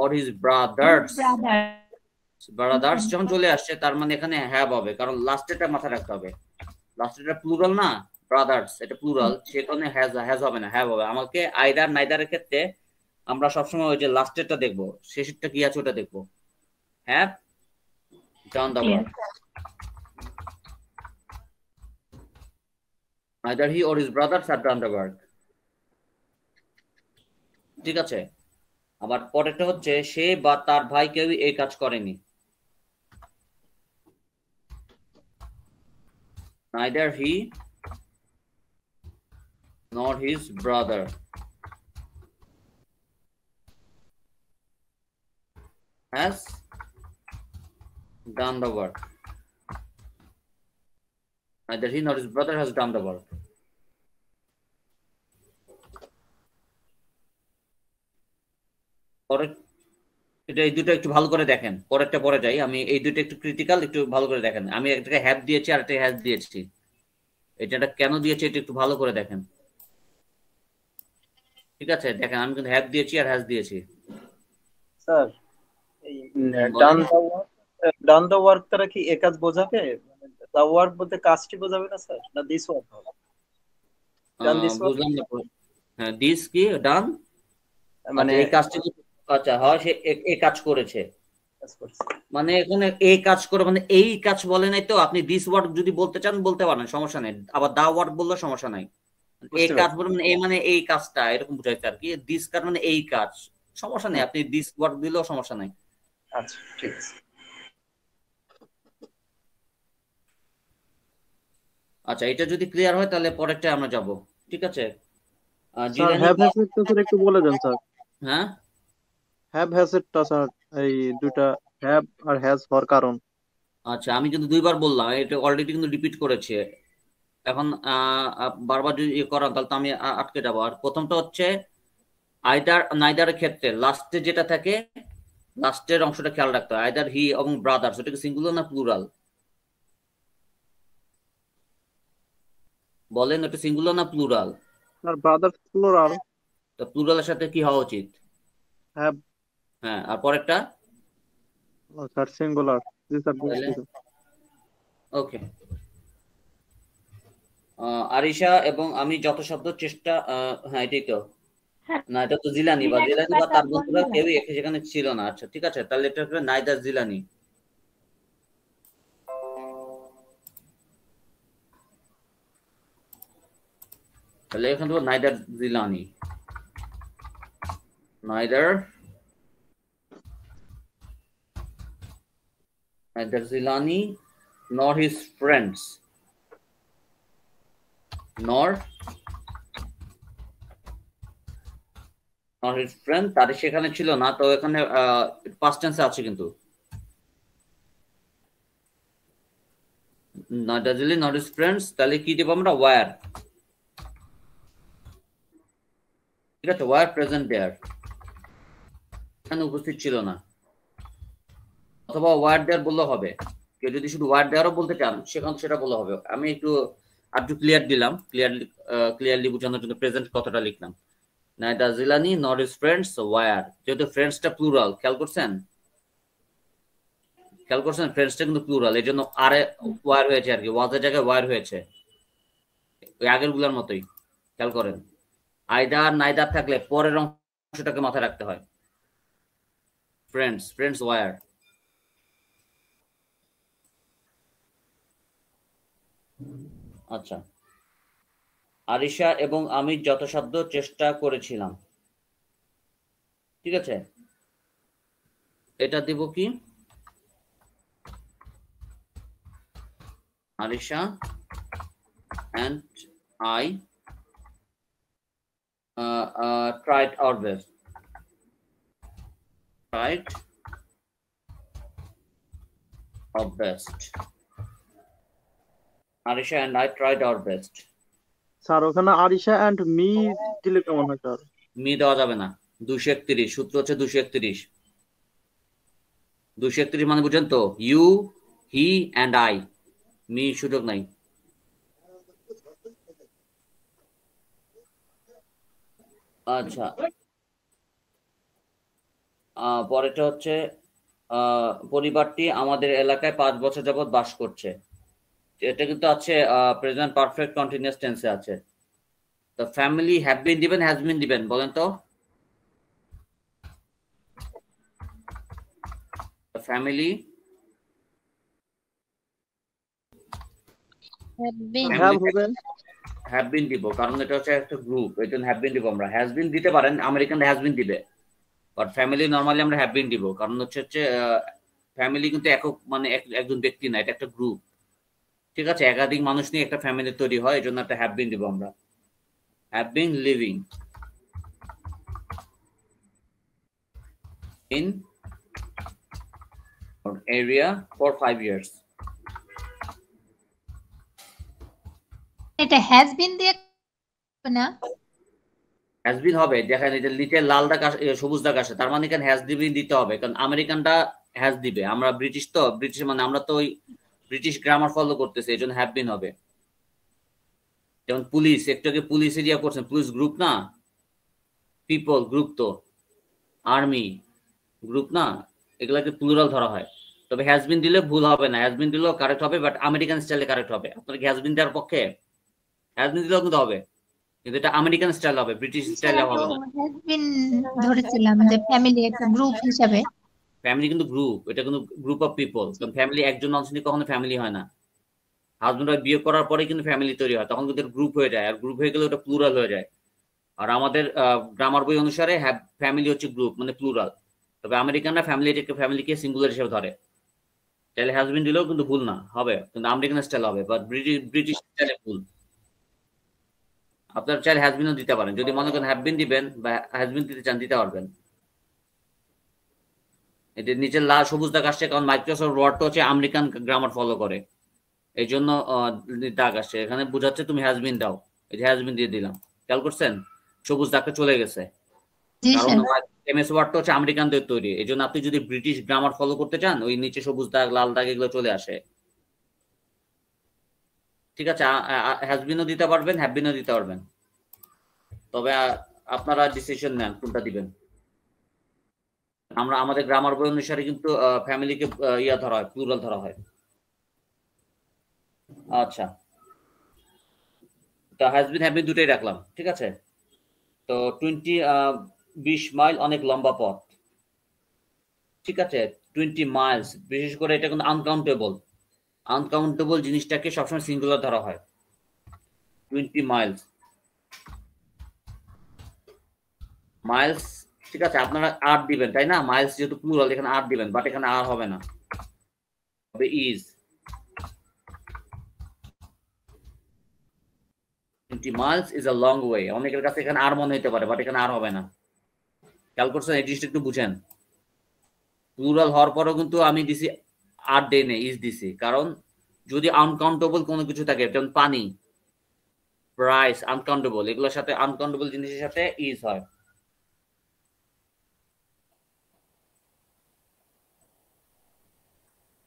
Speaker 1: or his brothers, brothers যখন চলে আসছে তার মানে এখানে হ্যাভ হবে, কারণ লাস্টেটা মাথায় রাখতে হবে, লাস্টেটা প্লুরাল না, ব্রাদার্স এটা প্লুরাল, সেখানে হ্যাজ হবে না, হ্যাভ হবে। আমাকে আইদার নাইদারের ক্ষেত্রে আমরা সবসময় ওই যে লাস্টেরটা দেখবো, শেষেরটা কি আছে ওটা দেখবো। Have done the work, either he or his brothers have done the work। ঠিক আছে, আবার পরেরটা হচ্ছে সে বা তার ভাই কেউই এই কাজ করেনি। neither he nor his brother has done the work, neither he nor his brother has done the work। পরের এটা, এই দুটো একটু ভালো করে দেখেন, পরেরটা পরে যাই আমি, এই দুটো একটু ক্রিটিক্যাল, একটু ভালো করে দেখেন। আমি একটা হ্যাভ দিয়েছি আর একটা হ্যাজ দিয়েছি, এটা কেন দিয়েছি এটা একটু ভালো করে দেখেন। ঠিক আছে, দেখেন আমি কিন্তু হ্যাভ দিয়েছি আর হ্যাজ দিয়েছি।
Speaker 6: স্যার এই ডান দ্য ওয়ার্ক তারা কি এ কাজ বোঝাবে? দ্য ওয়ার্ক বলতে কাজটি বোঝাবে না স্যার, না দিস ওয়ার্ক হবে? ডান দিস ওয়ার্ক,
Speaker 1: বুঝলাম না। হ্যাঁ, দিস কি ডান, মানে এই কাজটি, আচ্ছা হয় সে এই কাজ করেছে, মানে এখানে এই কাজ করে মানে এই কাজ বলে নাই তো, আপনি দিস ওয়ার্ক যদি বলতে চান বলতে পারেন, সমস্যা নেই, আবার দা ওয়ার্ক বললে সমস্যা নাই। এই কাজ বলে মানে এই মানে এই কাজটা এরকম বুঝাইছে আর কি, দিস কাজ মানে এই কাজ, সমস্যা নেই, আপনি দিস ওয়ার্ক দিলেও সমস্যা নাই।
Speaker 6: আচ্ছা ঠিক আছে।
Speaker 1: আচ্ছা, এটা যদি ক্লিয়ার হয় তাহলে পরেরটা আমরা যাব। ঠিক আছে,
Speaker 8: স্যার হ্যাভ হ্যাজ এর তো একটু বলে দেন স্যার।
Speaker 1: হ্যাঁ,
Speaker 8: হ্যাভ হ্যাজ এরটা স্যার, এই দুটা হ্যাভ আর হ্যাজ হওয়ার কারণ।
Speaker 1: আচ্ছা আমি কিন্তু দুইবার বললাম, এটা অলরেডি কিন্তু রিপিট করেছে, এখন বারবার যদি ইয়ে করান তাহলে তো আমি আটকে যাবো। আর প্রথমটা হচ্ছে আইদার নাইদারের ক্ষেত্রে লাস্টে যেটা থাকে, লাস্টের অংশটা খেয়াল রাখতে হয়, আইদার হি এবং ব্রাদার্স, ওটা কি সিঙ্গুলার না প্লুরাল বলেন? ওটা সিঙ্গুলার না প্লুরাল?
Speaker 8: Sir brothers plural.
Speaker 1: তো প্লুরালের সাথে কি হওয়া উচিত?
Speaker 8: হ্যাভ।
Speaker 1: হ্যাঁ, আর পরেরটা
Speaker 8: স্যার সিঙ্গুলার। জি স্যার।
Speaker 1: ওকে, আরিশা এবং আমি যথাসাধ্য চেষ্টা, হ্যাঁ এটাই তো, না এটা তো জিলানি বা জিলানি বা তার বন্ধুরা কেউই সেখানে ছিল না। আচ্ছা ঠিক আছে, তাহলে এটা হবে নাইদার জিলানি। তাহলে এখানে তো neither Jilani, neither Zilani nor his friends nor his friend তাদের সেখানে ছিল না, তো এখানে past tense আছে কিন্তু neither Zilani nor his friends, তাহলে কি দেব আমরা were, ঠিক আছে, were present there, এখানে উপস্থিত ছিল না, অথবা were there বললে হবে। কেউ যদি শুধু were there বলতে চান সেখানে সেটা বললে হবে। আমি একটু ক্লিয়ার দিলাম, ক্লিয়ারলি বোঝানোর জন্য প্রেজেন্ট কথাটা লিখলাম। neither Zilani nor his friends were, যেহেতু ফ্রেন্ডসটা প্লুরাল, খেয়াল করছেন ফ্রেন্ডসটা কিন্তু প্লুরাল, এই জন্য আরে ওয়ার হয়েছে আর কি, ওয়াজের জায়গায় ওয়ার হয়েছে, ওই আগের গুলার মতোই। খেয়াল করেন আইদার নাইদার থাকলে পরের অংশটাকে মাথায় রাখতে হয়। Friends were. আচ্ছা, আরিশা এবং আমি যথাসাধ্য চেষ্টা করেছিলাম, ঠিক আছে, এটা দিব কি Arisha and I tried our best. Tried our best. Arisha and I tried our best.
Speaker 8: Sir ওখানে আরিশা এন্ড মি দিলে কেমন হয় স্যার?
Speaker 1: মি দেওয়া যাবে না, 231 সূত্র হচ্ছে 231। 231 মানে বুঝেন তো, you, he and I, me সুযোগ নাই। আচ্ছা, পরেরটা হচ্ছে পরিবারটি আমাদের এলাকায় 5 বছর যাবত বাস করছে। এটা কিন্তু আছে প্রেজেন্ট পারফেক্ট কন্টিনিউয়াস টেন্সে আছে। তো ফ্যামিলি হ্যাভ বিন দিবেন, হ্যাজ বিন দিবেন, বলেন তো? ফ্যামিলি হ্যাভ বিন দিব, কারণ এটা হচ্ছে একটা গ্রুপ, এই জন্য হ্যাভ বিন দিব আমরা। হ্যাজ বিন দিতে পারেন, আমেরিকান হ্যাজ বিন দিবে, বাট ফ্যামিলি নরমালি আমরা হ্যাভ বিন দিব, কারণ হচ্ছে ফ্যামিলি কিন্তু একক মানে একজন ব্যক্তি না, এটা একটা গ্রুপ, ঠিক আছে, একাধিক মানুষ নিয়ে একটা ফ্যামিলি তৈরি হয়, এই জন্য একটা হ্যাভ বিন দিব আমরা। Have been living in area for 5 years.
Speaker 3: এটা হ্যাজ বিন দিয়ে না,
Speaker 1: হ্যাজ বিন হবে, দেখেন এই যে নিচে লাল দাগ সবুজ দাগ আসে, তার মানে এখানে হ্যাজ বিন দিতে হবে, কারণ আমেরিকানটা হ্যাজ দিবে, আমরা ব্রিটিশ, তো ব্রিটিশ মানে আমরা তো ওই ব্রিটিশ গ্রামার ফলো করতেছি, এই জন্য হ্যাভ বিন হবে। যেমন পুলিশ, একটু আগে পুলিশ এরিয়া করছেন, পুলিশ গ্রুপ না, পিপল গ্রুপ, তো আর্মি গ্রুপ না, এগুলাকে প্লুরাল ধরা হয়। তবে হ্যাজ বিন দিলে ভুল হবে না, হ্যাজ বিন দিলেও কারেক্ট হবে, বাট আমেরিকান স্টাইলে কারেক্ট হবে। আপনার কি হ্যাজ বিন দেওয়ার পক্ষে? হ্যাজ বিন দিলেও কিন্তু হবে, কিন্তু এটা আমেরিকান স্টাইল হবে, ব্রিটিশ স্টাইলে হবে না।
Speaker 3: হ্যাজ বিন ধরেছিলাম যে ফ্যামিলি একটা গ্রুপ হিসাবে।
Speaker 1: ফ্যামিলি কিন্তু গ্রুপ, এটা কিন্তু গ্রুপ অফ পিপল, কারণ ফ্যামিলি একজন মানুষ নিয়ে কখনো ফ্যামিলি হয় না। হাজবেন্ড ওয়াইফ বিয়ে করার পরে কিন্তু ফ্যামিলি তৈরি হয়, তখন কিন্তু গ্রুপ হয়ে যায়, আর গ্রুপ হয়ে গেলে ওটা প্লুরাল হয়ে যায়। আর আমাদের গ্রামার বই অনুসারে ফ্যামিলি হচ্ছে গ্রুপ মানে প্লুরাল, তবে আমেরিকানরা ফ্যামিলিকে সিঙ্গুলার হিসেবে ধরে। তাহলে হ্যাজ বিন দিলেও কিন্তু ভুল না হবে, কিন্তু আমেরিকান স্টাইল হবে, বাট ব্রিটিশ স্টাইলে ভুল। আপনার চাইলে হ্যাজ বিনও দিতে পারেন, যদি মনে করেন হ্যাভ বিন দিবেন বা হ্যাজ বিন দিতে চান দিতে পারবেন। এটা নিচের লাল সবুজ দাগ আসছে, কারণ মাইক্রোসফট ওয়ার্ডটা হচ্ছে আমেরিকান গ্রামার ফলো করে, এই জন্য দাগ আসছে, এখানে বোঝাচ্ছে তুমি হ্যাজ বিন দাও, এই যে হ্যাজ বিন দিয়ে দিলাম, খেয়াল করছেন সবুজ দাগটা চলে গেছে, কারণ এমএস ওয়ার্ডটা হচ্ছে আমেরিকানদের তৈরি, এই জন্য আপনি যদি ব্রিটিশ গ্রামার ফলো করতে চান ওই নিচে সবুজ দাগ লাল দাগ এগুলো চলে আসে, ঠিক আছে। হ্যাজ বিনও দিতে পারবেন, হ্যাভ বিনও দিতে পারবেন, তবে আপনারা ডিসিশন নেন কোনটা দিবেন। আমরা আমাদের গ্রামার বই অনুসারে কিন্তু ফ্যামিলিকে ইয়া ধরা হয়, প্লুরাল ধরা হয়। আচ্ছা, তো হ্যাজ বিন হ্যাভ বিন দুটোই রাখলাম, ঠিক আছে। তো 20 মাইল অনেক লম্বা পথ, ঠিক আছে। 20 মাইলস, বিশেষ করে এটা কিন্তু আনকাউন্টেবল জিনিসটাকে সবসময় সিঙ্গুলার ধরা হয়। 20 মাইলস, ঠিক আছে, আপনারা আর দিবেন তাই না? মাইলস যেহেতু প্লুরাল এখানে আর দিবেন, বাট এখানে আর হবে না, হবে is. 20 miles is a long way। অনেকের কাছে এখানে আর মনে হতে পারে, বাট এখানে আর হবে না। খেয়াল করছেন? এই জিনিসটা একটু বুঝেন। প্লুরাল হওয়ার পরেও কিন্তু আমি দিছি আর দেই না, ইজ দিছি, কারণ যদি আনকাউন্টেবল কোনো কিছু থাকে, যেমন পানি, প্রাইস, আনকাউন্টেবল, এগুলোর সাথে আনকাউন্টেবল জিনিসের সাথে ইজ হয়।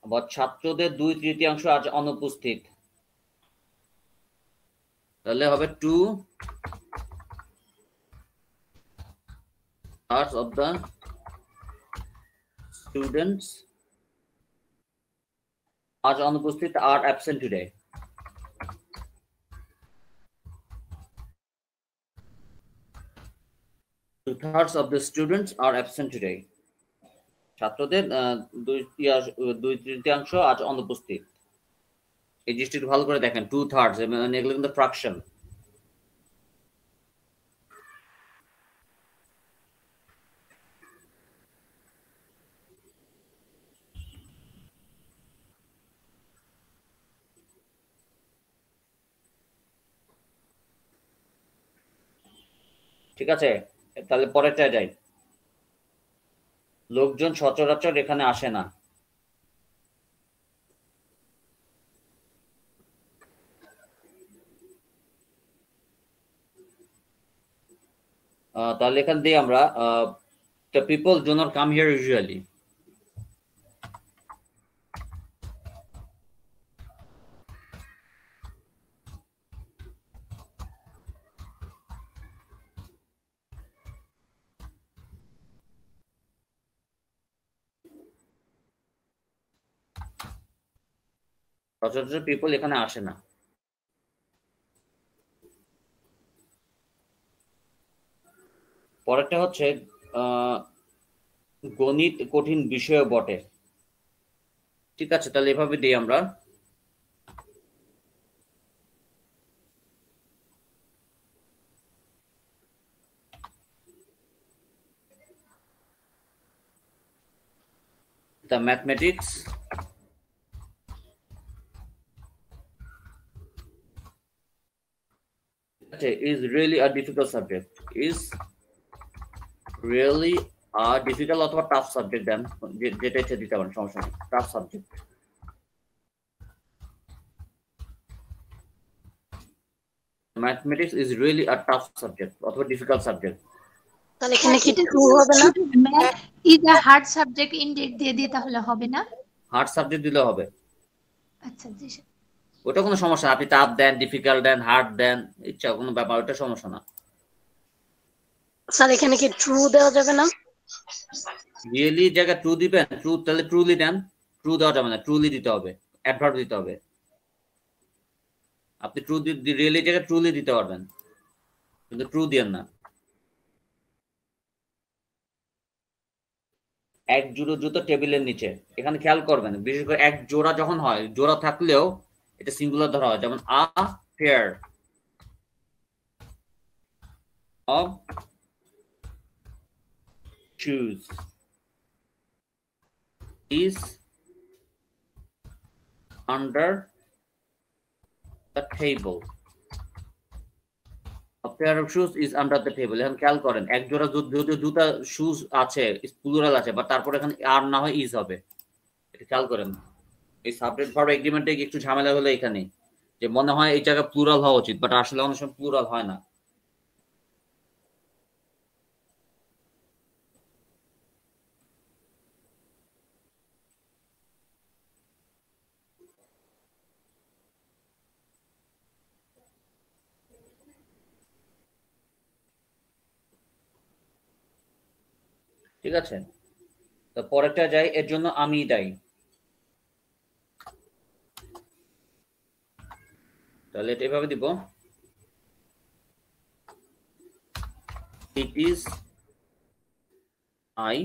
Speaker 1: আবার ছাত্রদের 2/3 আজ অনুপস্থিত, তাহলে হবে 2/3 of the students আজ অনুপস্থিত are absent today। Two-thirds of the students are absent today। ছাত্রদের 2/3 আজ অনুপস্থিত। এই জিনিসটি একটু ভালো করে দেখেন, 2/3 মানে এগুলো কিন্তু ফ্র্যাকশন। ঠিক আছে, তাহলে পরেরটা যাই। লোকজন সচরাচর এখানে আসে না। তাহলে এখান দিয়ে আমরা the people do not come here usually। সচরাচর পিপল এখানে আসে না। পরেরটা হচ্ছে গণিত কঠিন বিষয় বটে। ঠিক আছে, তাহলে এভাবে দিই আমরা। The mathematics is really a difficult subject। Is really a difficult অথবা tough subject, দেন যেটা ইচ্ছে দিতে পারেন, সমস্যা নেই। tough subject। Mathematics is really a tough subject অথবা difficult subject।
Speaker 4: তাহলে এখানে কি ট্রু হবে না?
Speaker 3: Math is a hard subject indeed দিয়ে দিই, তাহলে হবে না?
Speaker 1: হার্ড সাবজেক্ট দিলে হবে।
Speaker 3: আচ্ছা জি স্যার।
Speaker 1: ওটা কোনো সমস্যা না, আপনি টাফ দেন, ডিফিকাল্ট দেন, হার্ড দেন, ইচ্ছা কোনো ব্যাপার, ওটা সমস্যা না।
Speaker 4: স্যার এখানে কি ট্রু দেওয়া যাবে না?
Speaker 1: রিয়েলি জায়গায় ট্রু দিবেন, ট্রু তাহলে ট্রুলি দেন। ট্রু দেওয়া যাবে না, ট্রুলি দিতে হবে, অ্যাডভার্ব দিতে হবে। আপনি ট্রু রিয়েলি জায়গায় ট্রুলি দিতে পারবেন, কিন্তু ট্রু দিয়েন না। এক জোড়া জুতো টেবিলের নিচে, এখানে খেয়াল করবেন, বিশেষ করে এক জোড়া যখন হয়, জোড়া থাকলেও এটা সিঙ্গুলার ধরা হয়, যেমন আ pair of shoes is under the table। A pair of shoes is under the table। এখন খেয়াল করেন, এক জোড়া জুতা শুজ আছে, প্লুরাল আছে, বাট তারপর এখানে আর না হয় ইজ হবে। এটা খেয়াল করেন। এই সাবজেক্ট ভার্ব এগ্রিমেন্টে একটু ঝামেলা হলো এখানে, যে মনে হয় এই জায়গায় প্লুরাল হওয়া উচিত, বাট আসলে অনেক সময় প্লুরাল হয় না। ঠিক আছে, তো পরেরটা যাই, এর জন্য আমি দায়ী। তাহলে এটা এভাবে দিব, ইট ইজ আই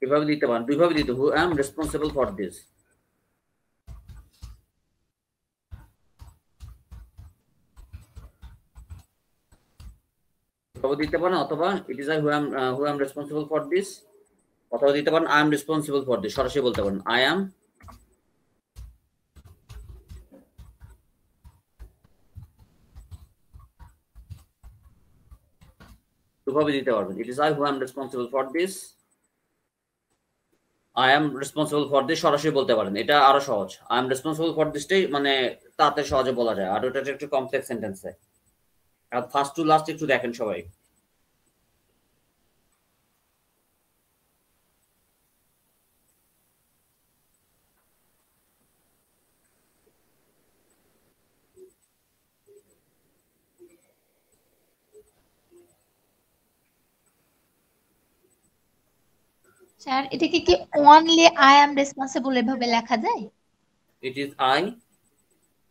Speaker 1: এভাবে দিতে পারেন, দুইভাবে দিতে, who am responsible for this. অথবা দিতে পারেন, অথবা it is I who am responsible for this, অথবা দিতে পারেন I am responsible for this, সরাসরি বলতে পারেন আই এম দুভাবে দিতে পারবেন। It is I who am responsible for this, I am responsible for this সরাসরি বলতে পারেন, এটা আরো সহজ। আই এম রেসপন্সিবল ফর দিসটাই মানে তাতে সহজে বলা যায়, আর ওটা একটু কমপ্লেক্স সেন্টেন্সে। আর ফার্স্ট টু লাস্ট একটু দেখেন সবাই।
Speaker 3: স্যার এটাকে কি অনলি আই অ্যাম রেসপন্সিবল এভাবে লেখা যায়?
Speaker 1: ইট ইজ আই,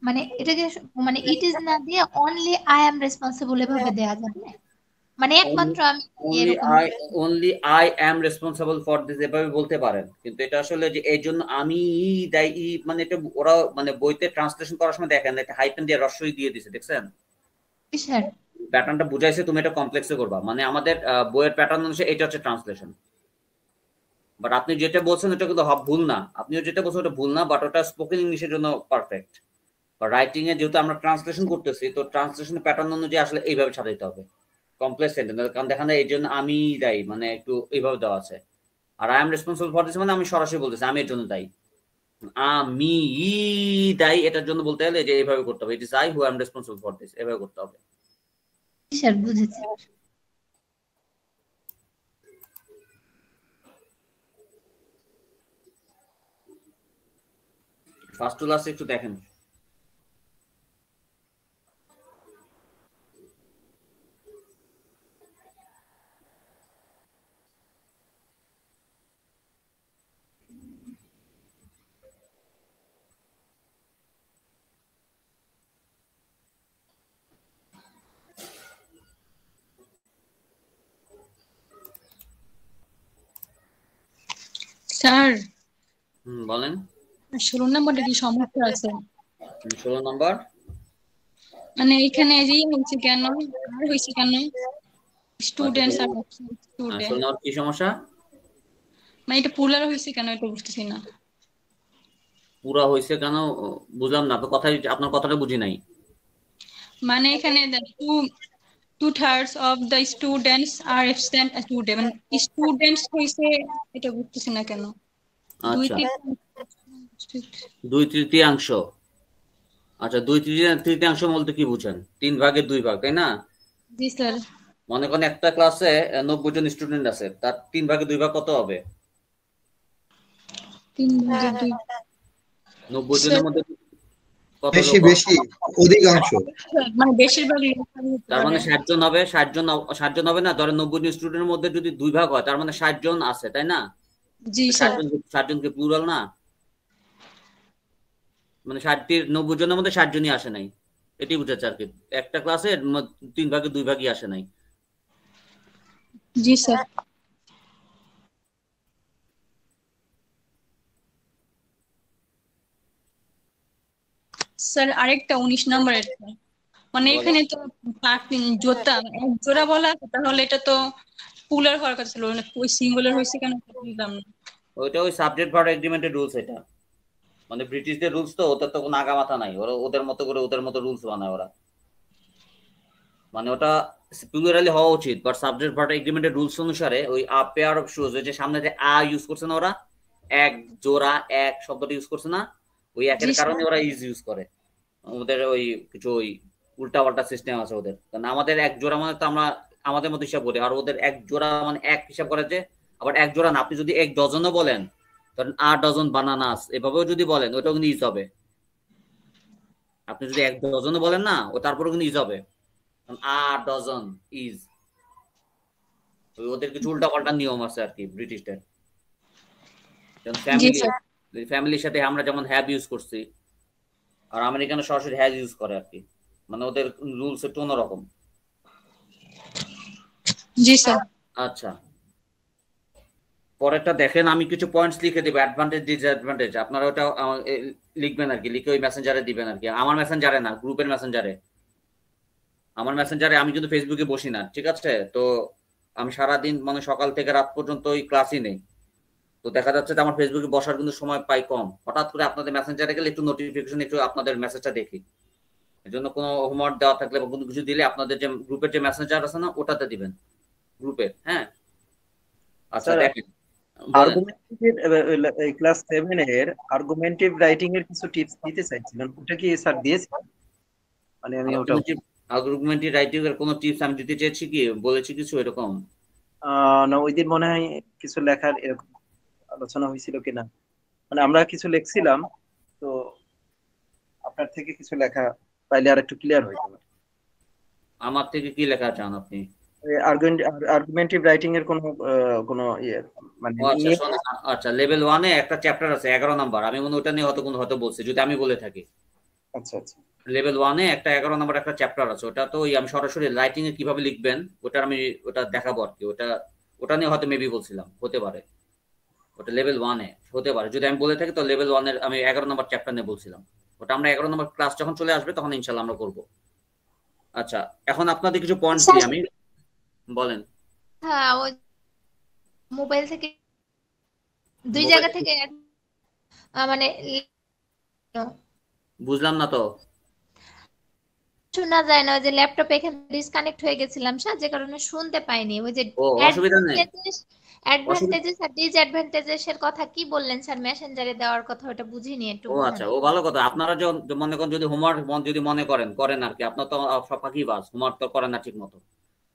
Speaker 3: মানে এটাকে মানে ইট ইজ না দিয়ে অনলি আই অ্যাম রেসপন্সিবল এভাবে দেয়া যাবে? মানে একমাত্র আমি এরকম
Speaker 1: only I am responsible for this এভাবে বলতে পারেন, কিন্তু এটা আসলে যে এই জন্য আমি দায়ী, মানে এটা ওরা মানে বইতে ট্রান্সলেশন করার সময় দেখেন একটা হাইফেন দিয়ে রস্বই দিয়ে দিছে, দেখছেন?
Speaker 3: স্যার
Speaker 1: প্যাটার্নটা বুঝাইছে, তুমি এটা কমপ্লেক্সে করবা, মানে আমাদের বইয়ের প্যাটার্ন অনুসারে এটা হচ্ছে ট্রান্সলেশন। বাট আপনি যেটা বলছেন এটা কিন্তু ভুল না, আপনিও যেটা বলছেন ওটা ভুল না, বাট ওটা স্পোকেন ইংলিশের জন্য পারফেক্ট। বা রাইটিং এ যেহেতু আমরা ট্রান্সলেশন করতেছি, তো ট্রান্সলেশনের প্যাটার্ন অনুযায়ী আসলে এইভাবে সাজাইতে হবে কমপ্লেক্স সেন্টেন্স, কারণ দেখা যায় এই জন্য আমি দায়ী মানে একটু এইভাবে দেওয়া আছে। আর I am responsible for this মানে আমি সরাসরি বলতেছি আমি এর জন্য দায়ী, আমি দায়ী এটার জন্য বলতে গেলে যে এইভাবে করতে হবে, ইট is I who I am responsible for this, এভাবে করতে হবে।
Speaker 3: স্যার বুঝেছি।
Speaker 1: ফার্স্ট টু লাস্ট একটু দেখেন।
Speaker 9: স্যার
Speaker 1: বলেন
Speaker 9: 16 নম্বরটা কি সমস্যা আছে?
Speaker 1: 16 নম্বর
Speaker 9: মানে এখানে যে হচ্ছে কেন আর হইছে কেন স্টুডেন্টস আর স্টুডেন্ট
Speaker 1: 16 নম্বর কি সমস্যা?
Speaker 9: মানে এটা পুলার হইছে কেন এটা বুঝতেছি না।
Speaker 1: পুরা হইছে কেন বুঝলাম না, আপনার কথাটা বুঝি নাই।
Speaker 9: মানে এখানে two thirds of the students are absent a student, মানে স্টুডেন্টস হইছে এটা বুঝতেছি না কেন।
Speaker 1: আচ্ছা 2/3 আচ্ছা 2/3 বলতে কি বুঝেন? 3 ভাগের 2 ভাগ, তাই না?
Speaker 9: জি স্যার।
Speaker 1: মনে করেন একটা ক্লাসে 90 জন স্টুডেন্ট আছে, তার 3 ভাগের 2 ভাগ কত হবে?
Speaker 9: 3 ভাগের 2
Speaker 1: 90 জনের মধ্যে কত
Speaker 10: বেশি বেশি অধিকাংশ,
Speaker 9: মানে বেশিরভাগ,
Speaker 1: তার মানে 60 জন হবে। 60 জন হবে না? ধরেন 90 জন স্টুডেন্টের মধ্যে যদি 2 ভাগ হয় তার মানে 60 জন আছে, তাই না?
Speaker 9: জি স্যার।
Speaker 1: 60 জনকে প্লুরাল না, মানে 90 জনের মধ্যে 60 জনই আসে নাই, এটাই বুঝাচ্ছে আর কি। একটা ক্লাসে 3 ভাগে 2 ভাগই আসে নাই।
Speaker 9: জি স্যার। স্যার আরেকটা 19 নম্বরের, মানে এখানে তো জোতা এক জোড়া বলা আছে, তাহলে এটা তো পুলার হওয়ার কথা ছিল, ওই সিঙ্গুলার হয়েছে কেন বুঝলাম না।
Speaker 1: ওইটা ওই সাবজেক্ট ভার্ব এগ্রিমেন্টের রুলস, এটা মানে ব্রিটিশদের রুলস, তো ওদের তো কোনো আগা মাথা নাই, ওরা ওদের মতো করে ওদের মতো রুলস বানায় ওরা, মানে ওটা প্লুরালি হওয়া উচিত, বাট সাবজেক্ট ভার্ব এগ্রিমেন্টের রুলস অনুসারে ওই আ পেয়ার অফ শুজ, ওই যে সামনে যে আ ইউজ করছে না ওরা, এক জোড়া এক শব্দটা ইউজ করছে না, ওই একের কারণে ওরা ইউজ করে। ওদের ওই কিছু ওই উল্টা পাল্টা সিস্টেম আছে ওদের, কারণ আমাদের এক জোড়া মানে তো আমরা আমাদের মতো হিসাব করি, আর ওদের এক জোড়া মানে এক হিসাব করে যে, আবার এক জোড়া না, আপনি যদি এক ডজনও বলেন, ধরেন 8 ডজন বানানাস এভাবেও যদি বলেন ওটাও কিন্তু ইজ হবে। আপনি যদি 1 ডজনও বলেন না, ও তারপরেও কিন্তু ইজ হবে, 8 ডজন ইজ। ওদের কিছু উল্টা পাল্টা নিয়ম আছে আর কি ব্রিটিশদের। ফ্যামিলির সাথে আমরা যেমন হ্যাভ ইউজ করছি, আর আমেরিকানে সরাসরি হ্যাজ ইউজ করে আর কি, মানে ওদের রুলস একটু অন্যরকম।
Speaker 9: জি স্যার।
Speaker 1: আচ্ছা পরেরটা দেখেন, আমি কিছু পয়েন্টস লিখে দেব, অ্যাডভান্টেজ ডিসঅ্যাডভান্টেজ, আপনারা ওটা লিখবেন আর কি, লিখে ওই মেসেঞ্জারে দিবেন আর কি, আমার মেসেঞ্জারে না, গ্রুপের মেসেঞ্জারে। আমার মেসেঞ্জারে আমি কিন্তু ফেসবুকে বসি না, ঠিক আছে? তো আমি সারাদিন মানে সকাল থেকে রাত পর্যন্ত ওই ক্লাসই নেই। তো দেখা যাচ্ছে যে আমার ফেসবুকে বসার কিন্তু সময় পাই কম। হঠাৎ করে আপনাদের মেসেঞ্জারে গেলে একটু নোটিফিকেশন, একটু আপনাদের মেসেজটা দেখি। এর জন্য কোনো হোমওয়ার্ক দেওয়া থাকলে বা কোনো কিছু দিলে আপনাদের যে গ্রুপের যে মেসেঞ্জার আছে না, ওটাতে দিবেন, গ্রুপে। হ্যাঁ, আচ্ছা দেখেন,
Speaker 6: আর্গুমেন্টিভ ক্লাস 7 এর আর্গুমেন্টিভ রাইটিং এর কিছু টিপস দিতে চাইছিলেন, ওটা কি স্যার দিয়েছেন? মানে আমি ওটা
Speaker 1: আর্গুমেন্টিভ রাইটিং এর কোনো টিপস আমি দিতে চেয়েছি কি, বলেছি কিছু এরকম?
Speaker 6: না, ওই দিন মনে হয় কিছু লেখার এরকম আলোচনা হয়েছিল কিনা, মানে আমরা কিছু লিখছিলাম, তো আপনার থেকে কিছু লেখা পাইলে আর একটু ক্লিয়ার হইতো।
Speaker 1: আমার থেকে কি লেখা চান আপনি?
Speaker 6: আর্গুমেন্টিভ রাইটিং এর কোনো ইয়ে মানে
Speaker 1: আচ্ছা, লেভেল 1 এ একটা চ্যাপ্টার আছে 11 নাম্বার, আমি মনে ওটা নিয়ে হয়তো বলছি, যদি আমি বলে থাকি।
Speaker 6: আচ্ছা আচ্ছা,
Speaker 1: লেভেল 1 এ একটা 11 নাম্বার একটা চ্যাপ্টার আছে, ওটা তো আমি সরাসরি রাইটিং এ কিভাবে লিখবেন ওটা দেখাবো আর কি। ওটা নিয়ে হয়তো মেবি বলছিলাম, হতে পারে ওটা লেভেল 1 এ হতে পারে। যদি আমি বলে থাকি তো লেভেল 1 এর আমি 11 নাম্বার চ্যাপ্টার নিয়ে বলছিলাম। ওটা আমরা 11 নাম্বার ক্লাস যখন চলে আসবে তখন ইনশাআল্লাহ আমরা করব। আচ্ছা, এখন আপনাদের কিছু পয়েন্ট দিই আমি, বলেন।
Speaker 3: হ্যাঁ, ওই মোবাইল থেকে দুই জায়গা থেকে মানে
Speaker 1: বুঝলাম না তো,
Speaker 3: শোনা যায় না। ওই যে ল্যাপটপে এখানে ডিসকানেক্ট হয়ে গেছিলাম স্যার, যে কারণে শুনতে পাইনি। ওই যে
Speaker 1: অসুবিধা নেই,
Speaker 3: অ্যাডভান্টেজেস আর ডিসঅ্যাডভান্টেজেস এর কথা কি বললেন স্যার? মেসেঞ্জারে দেওয়ার কথা, ওটা বুঝিনি একটু।
Speaker 1: আচ্ছা, ভালো কথা। আপনারা মনে করেন যদি হোমওয়ার্ক যদি মনে করেন আর কি, আপনার তো সব ফাঁকিবাজ, হোমওয়ার্ক তো করেন না ঠিক মতো।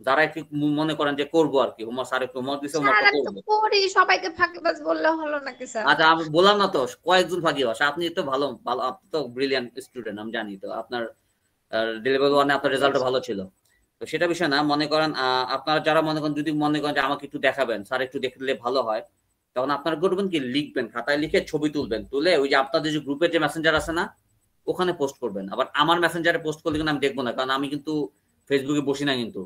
Speaker 1: যারা একটু মনে করেন যে করবো আর কি, হোমওয়ার্ক স্যার একটু হোমওয়ার্ক দিছে, হোমওয়ার্কটা করব।
Speaker 3: করি, সবাইকে ফাঁকিবাজ বললে হলো নাকি স্যার?
Speaker 1: আচ্ছা, আমি বললাম না তো কয়েকজন ফাঁকিবাজ, আপনি তো ভালো, আপনি তো ব্রিলিয়ান্ট স্টুডেন্ট, আমি জানি। তো আপনার লেভেল 1 এ আপনার রেজাল্ট ভালো ছিল, তো সেটা বিষয় না। মনে করেন আপনারা যারা যদি মনে করেন যে আমাকে একটু দেখাবেন, স্যার একটু দেখলে ভালো হয়, তখন আপনারা করবেন কি, লিখবেন, খাতায় লিখে ছবি তুলবেন, তুলে ওই যে আপনাদের যে গ্রুপের যে মেসেঞ্জার আছে না, ওখানে পোস্ট করবেন। আবার আমার মেসেঞ্জারে পোস্ট করলে কিন্তু আমি দেখবো না, কারণ আমি কিন্তু ফেসবুকে বসি না কিন্তু,